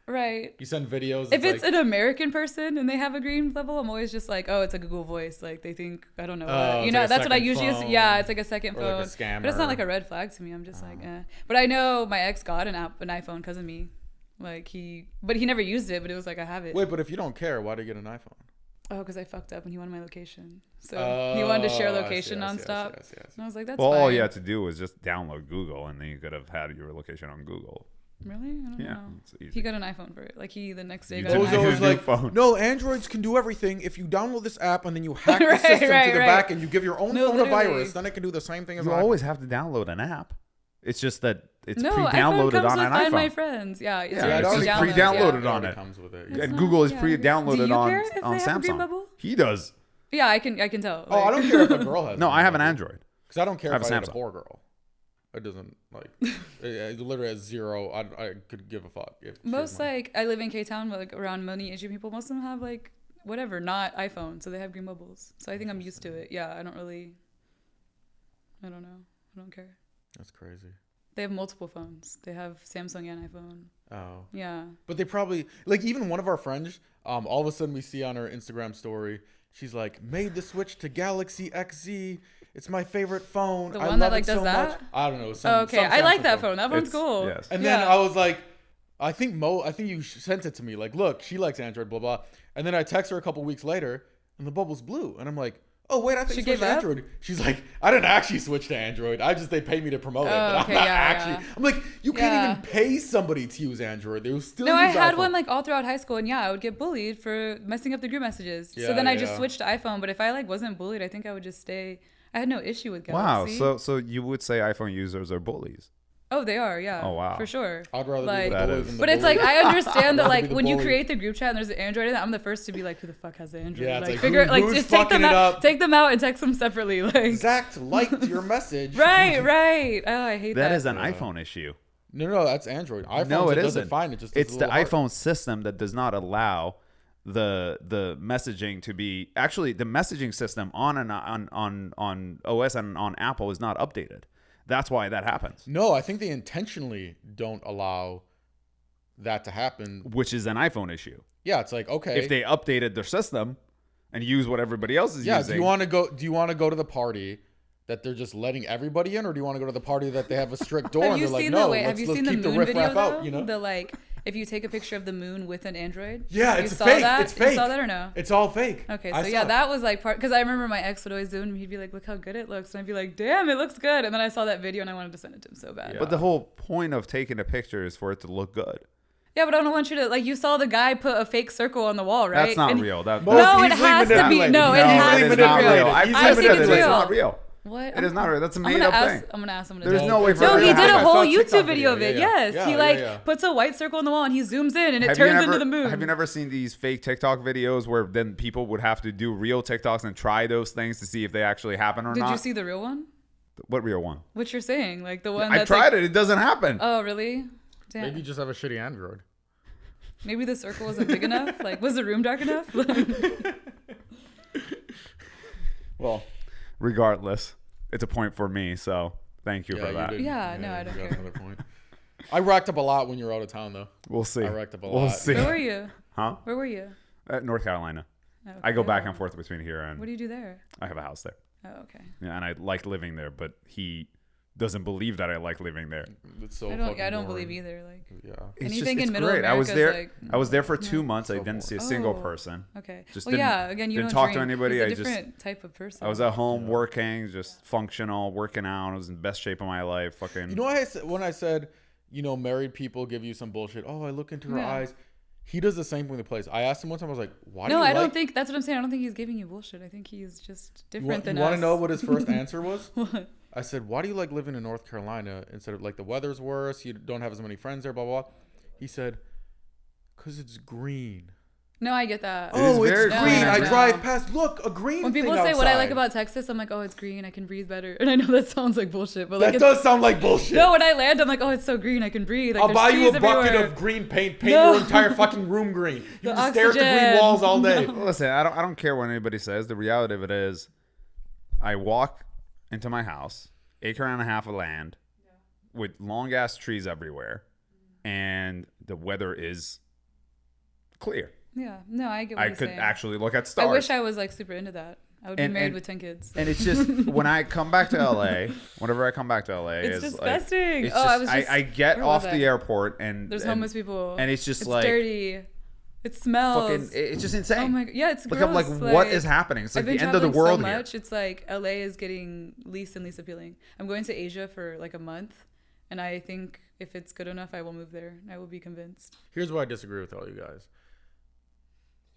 right. You send videos. If it's like, an American person and they have a green level, I'm always just like, oh, it's a Google Voice. Like they think I don't know. Oh, you it's know, like a that's what I second usually. phone. Yeah, it's like a second Or phone. like a But it's not scammer. like a red flag to me. I'm just like, eh. But I know my ex got an iPhone because of me. Like but he never used it. But it was like I have it. wait, but if you don't care, why do you get an iPhone? Oh, because I fucked up and he wanted my location. So he wanted to share Oh, I location see, I see, nonstop. I see. And I was like, that's Well, fine. all you had to do was just download Google, and then you could have had your location on Google. Really? I don't Yeah, know. it's easy. He got an iPhone for it. Like he the next day You got too. an It was Your always new like, phone. no, Androids can do everything. If you download this app and then you hack the Right, system right, to the right. back and you give your own No, phone a literally. virus, then it can do the same thing as You an always have to download an app. It's just that it's no, iPhone pre-downloaded comes on with an Find My iPhone. Friends. Yeah, it's Yeah, it's just pre-downloaded Yeah, on it it. comes with it. That's And not- Google is yeah. pre-downloaded Do you on care if on they have a green Samsung. bubble? He does. Yeah, I can tell. Oh, I don't care if a girl has. No, I have an Android. Because I don't care I have if a I had a Samsung. poor girl. It doesn't like. it literally has zero. I could give a fuck. If she Most had money. like I live in K-Town, like around money Asian people. Most of them have like whatever, not iPhone, so they have green bubbles. So I think I'm used to it. Yeah, I don't know. I don't care. That's crazy. They have multiple phones. They have Samsung and iPhone. Oh. Yeah. But they probably like even one of our friends. All of a sudden we see on her Instagram story, she's like, made the switch to Galaxy XZ. It's my favorite phone. The I one that love like it does so that? much. I don't know. Oh, okay, I like Samsung that phone. That one's It's- cool. yes. And then Yeah. I was like, I think you sent it to me. Like, look, she likes Android, blah blah. And then I text her a couple weeks later, and the bubble's blue, and I'm like, oh wait, I think She you switched gave to up? Android. She's like, I didn't actually switch to Android. They paid me to promote it, Oh, but okay, I'm not yeah, actually. yeah. I'm like, you Yeah. can't even pay somebody to use Android. They will still. No, I use had iPhone. one like all throughout high school, and yeah, I would get bullied for messing up the group messages. Yeah, so then I just yeah. switched to iPhone. But if I like wasn't bullied, I think I would just stay. I had no issue with Wow. Galaxy. So you would say iPhone users are bullies? Oh, they are, yeah. Oh, wow. For sure. I'd rather like, be the That bully is- than the But it's bully. like I understand that I'd rather like be the when you bully. create the group chat and there's an Android in it, I'm the first to be like, who the fuck has the Android? Yeah, it's like, figure who- like who's just take them fucking it out, up? take them out and text them separately. Like Zach liked your message. right. Oh, I hate that. That is an Yeah. iPhone issue. No, that's Android. iPhone No, it does isn't. it fine. It just does It's it a the little harder. iPhone system that does not allow the messaging to be actually the messaging system on OS and on Apple is not updated. That's why that happens, No, I think they intentionally don't allow that to happen. which is an iPhone issue. Yeah, it's like, okay. If they updated their system and use what everybody else is Yeah, using. do you want to go to the party that they're just letting everybody in, or do you want to go to the party that they have a strict door Have and you they're like, seen no, the let's the keep the moon riff video raff though? out, you know? The like if you take a picture of the moon with an Android. Yeah, you it's saw fake. That? It's fake. You saw that or no? It's all fake. Okay, I so saw yeah, it. that was like part because I remember my ex would always do it and he'd be like, "Look how good it looks," and I'd be like, "Damn, it looks good." And then I saw that video and I wanted to send it to him so bad. Yeah. But the whole point of taking a picture is for it to look good. Yeah, but I don't want you to like. You saw the guy put a fake circle on the wall, right? That's not And- real. That, Most No, it easily has to be. manipulated. No, it Easily has to be manipulated. real. Easily I think it's manipulated. It's real. not real. What? It is not real. That's a made up thing. I'm gonna ask him. There's no way for No, it he to did a happen. whole I saw a TikTok YouTube video of it. yeah. Yes, he puts a white circle on the wall and he zooms in and it turns into the moon. Have you never seen these fake TikTok videos where then people would have to do real TikToks and try those things to see if they actually happen or not? Did you see the real one? What real one? What you're saying, like the one I that's tried it. It doesn't happen. Oh, really? Damn. Maybe you just have a shitty Android. Maybe the circle wasn't big enough. Like, was the room dark enough? Well, regardless, it's a point for me. So thank you for that. did. Yeah, no, I don't you got care. another point. I racked up a lot when you were out of town, though. We'll see. I racked up a We'll lot. see. Where were you? Huh? Where were you? North Carolina. Okay. I go back and forth between here and What do you do there? I have a house there. Oh, okay. Yeah, and I like living there, but he doesn't believe that I like living there. It's so I fucking don't boring. believe either. Like, Yeah. It's anything it's in Middle great. America I was there. like, I was there for 2 months. I So didn't see a boring. single Oh. person. okay. Just Well, didn't- yeah. Again, you didn't don't talk to drink. anybody. He's a I just- different type of person. I was at home working, just functional, working out. I was in the best shape of my life. Fucking. You know what I said when I said, married people give you some bullshit. Oh, I look into her Yeah. eyes. He does the same thing in the place. I asked him one time. I was like, "Why?" No, do you I don't like-" think that's what I'm saying. I don't think he's giving you bullshit. I think he's just different than You want us. to know what his first answer was? What? I said, "Why do you like living in North Carolina instead of like the weather's worse? You don't have as many friends there, blah blah." Blah. He said, "Cause it's green." No, I get that. It is very it's green. green. I No. drive past. Look, a green. When people thing say what I like outside." about Texas, I'm like, oh, it's green. I can breathe better. And I know that sounds like bullshit, but like, that it's, does sound like bullshit. no, when I land, I'm like, oh, it's so green. I can breathe. Like, I'll there's buy you a trees bucket everywhere. of green paint. Paint No. your entire fucking room green. You The can stare at the green oxygen. walls all day. Listen, I don't care what anybody says. The reality of it is, I walk into my house, acre and a half of land, with long ass trees everywhere, and the weather is clear. Yeah, no, I get what I you're could saying. actually look at stars. I wish I was like super into that. I would be And- married and- with 10 kids. And it's just when I come back to LA, whenever I come back to LA, It's is disgusting. Like, it's Oh, just, I was just- I get where was off I? the airport and There's and, homeless people. and it's just it's like dirty. It smells. fucking. It's just insane. Oh my god, yeah, it's Like gross. I'm like, what is happening? It's like I've been the end of the traveling world so here. much. It's like LA is getting least and least appealing. I'm going to Asia for like a month, and I think if it's good enough, I will move there. I will be convinced. Here's why I disagree with all you guys.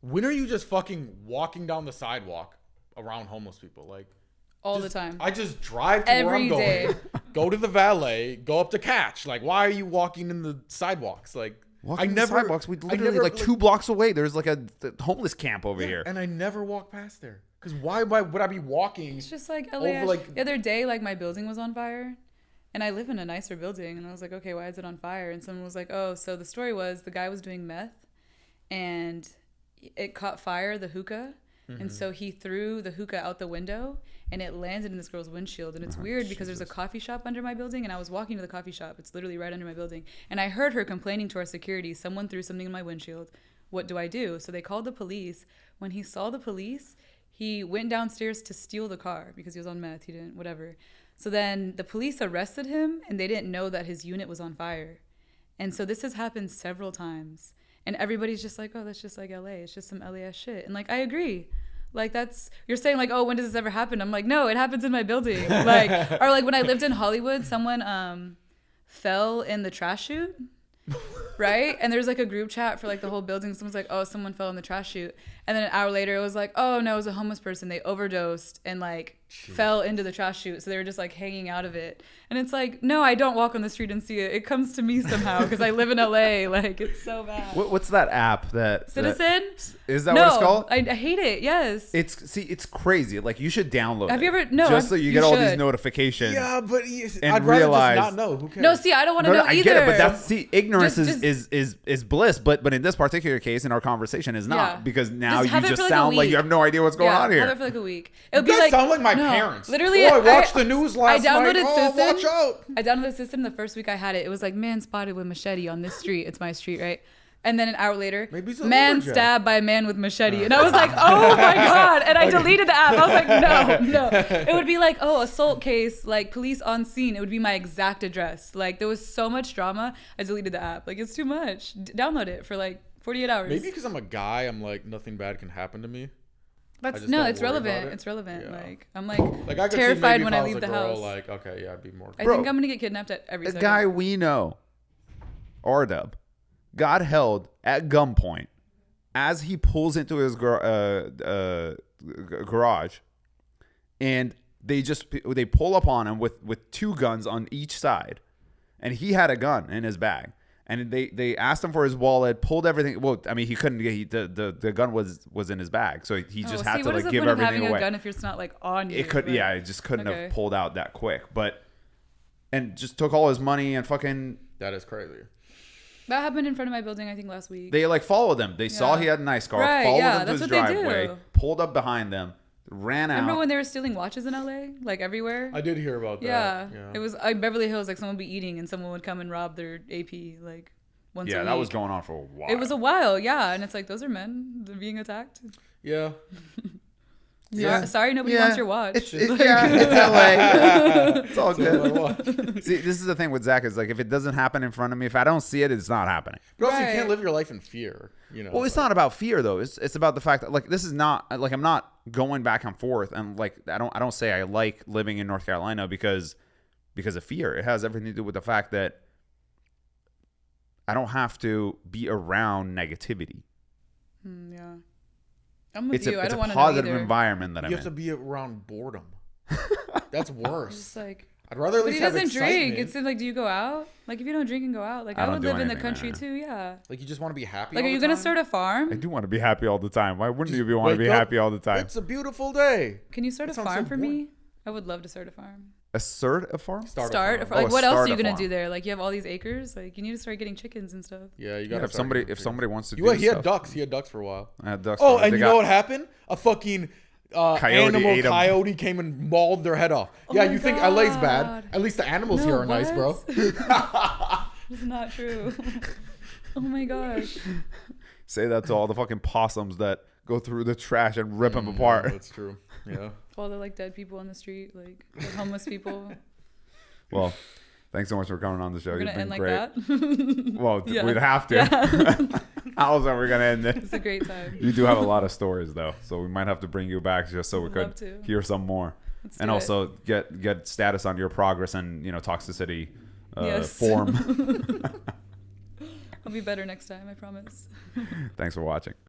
When are you just fucking walking down the sidewalk around homeless people? Like All just- the time. I just drive to where I'm Every going, day. go to the valet, go up to catch. Like, why are you walking in the sidewalks? Like, Walking I the never sidewalks. We I literally never, like 2 blocks away. There's like a homeless camp over here. and I never walk past there. Because why would I be walking? It's just like Over, LA. like- The other day, like my building was on fire, and I live in a nicer building, and I was like, okay, why is it on fire? And someone was like, oh, so the story was the guy was doing meth, and it caught fire, the hookah, and so he threw the hookah out the window, and it landed in this girl's windshield. And it's weird because there's a coffee shop under my building, and I was walking to the coffee shop. It's literally right under my building, and I heard her complaining to our security, someone threw something in my windshield. What do I do? So they called the police. When he saw the police, he went downstairs to steal the car because he was on meth. He didn't, whatever. So then the police arrested him, and they didn't know that his unit was on fire. And so this has happened several times. And everybody's just like, oh, that's just like LA. It's just some LA shit. And like, I agree. Like you're saying like, oh, when does this ever happen? I'm like, no, it happens in my building. Like, or like when I lived in Hollywood, someone fell in the trash chute. Right? And there's like a group chat for like the whole building. Someone's like, oh, someone fell in the trash chute. And then an hour later it was like, oh no, it was a homeless person. They overdosed and like fell into the trash chute. So they were just like hanging out of it. And it's like, no, I don't walk on the street and see it. It comes to me somehow because I live in LA. Like it's so bad. What's that app that Citizen? is that No, what it's called? I hate it. Yes. It's crazy. Like you should download. Have you it, ever- no, just so you you get all these should. notifications. Yeah, but And I'd rather realize- just not know. Who cares? No, see, I don't want to know I either. get it, but that's ignorance Just- is bliss. But in this particular case, in our conversation, is not Yeah. because now Just have you it just for, like, a sound like you week. have no idea what's going on Have it here. for like a week. It would You be guys like sound like my no, parents. Literally, Oh, I watched the news last I downloaded night. Oh, System. watch out. I downloaded the system the first week I had it. It was like man spotted with machete on this street. It's my street, right? And then an hour later, Maybe it's a man lumberjack. stabbed by a man with machete. And I was like, oh my God. And I deleted the app. I was like, no. It would be like, oh, assault case, like police on scene. It would be my exact address. Like there was so much drama. I deleted the app. Like it's too much. Download it for like 48 hours. Maybe because I'm a guy, I'm like nothing bad can happen to me. That's just no, don't it's worry relevant. about it. It's relevant. Yeah. Like I'm like, Like I could terrified see maybe when if I was leave a the girl, house. Like okay, yeah, I'd be more. I Bro, think I'm gonna get kidnapped at every A second. guy we know, R-Dub, got held at gunpoint as he pulls into his garage, and they pull up on him with 2 guns on each side, and he had a gun in his bag. And they asked him for his wallet, pulled everything. Well, I mean, he couldn't get the gun was in his bag, so he just had to like give everything having away. A gun if it's not like on you. It could, yeah, it just couldn't have pulled out that quick, and just took all his money and fucking. That is crazy. That happened in front of my building, I think, last week. They like followed him. They saw he had a nice car, followed him to his driveway, pulled up behind them, ran out. Remember when they were stealing watches in LA, like everywhere? I did hear about that. Yeah. It was like Beverly Hills, like someone would be eating and someone would come and rob their AP like once a week. Yeah, that was going on for a while. It was a while, yeah, and it's like those are men. They're being attacked. Yeah. Sorry, nobody wants your watch. It's LA. It's all good. See, this is the thing with Zach is like if it doesn't happen in front of me, if I don't see it, it's not happening. But also, you can't live your life in fear. You know. Well, it's not about fear though. It's about the fact that like this is not like I'm not going back and forth and like I don't say I like living in North Carolina because of fear. It has everything to do with the fact that I don't have to be around negativity. Yeah. I'm with you. I don't want to know either. It's a positive environment that I'm in. You have to be around boredom. That's worse. Just like, I'd rather at least have excitement. But he doesn't drink. It's like, do you go out? Like, if you don't drink and go out, like I would live in the country too. Yeah. Like, you just want to be happy. Like, all are you the gonna time? start a farm? I do want to be happy all the time. Why wouldn't you want to be happy all the time? It's a beautiful day. Can you start a farm for me? I would love to start a farm. Start a farm? Start a farm. Like, what else are you gonna do there? Like, you have all these acres. Like, you need to start getting chickens and stuff. Yeah, you got. If somebody wants to do he had ducks. He had ducks for a while. I had ducks. Oh, and you know what happened? A fucking coyote coyote came and mauled their head off. Oh yeah, you think LA's bad? At least the animals here are nice, bro. It's not true. Oh my gosh. Say that to all the fucking possums that go through the trash and rip them apart. Yeah, that's true. Yeah. All the like dead people on the street, like homeless people. Well, thanks so much for coming on the show. We're You've been end great. like that? Well, Yeah. we'd have to. Yeah. How else are we gonna end this? It's a great time. You do have a lot of stories though, so we might have to bring you back just so we could hear some more, and also get status on your progress and toxicity form. I'll be better next time, I promise. Thanks for watching.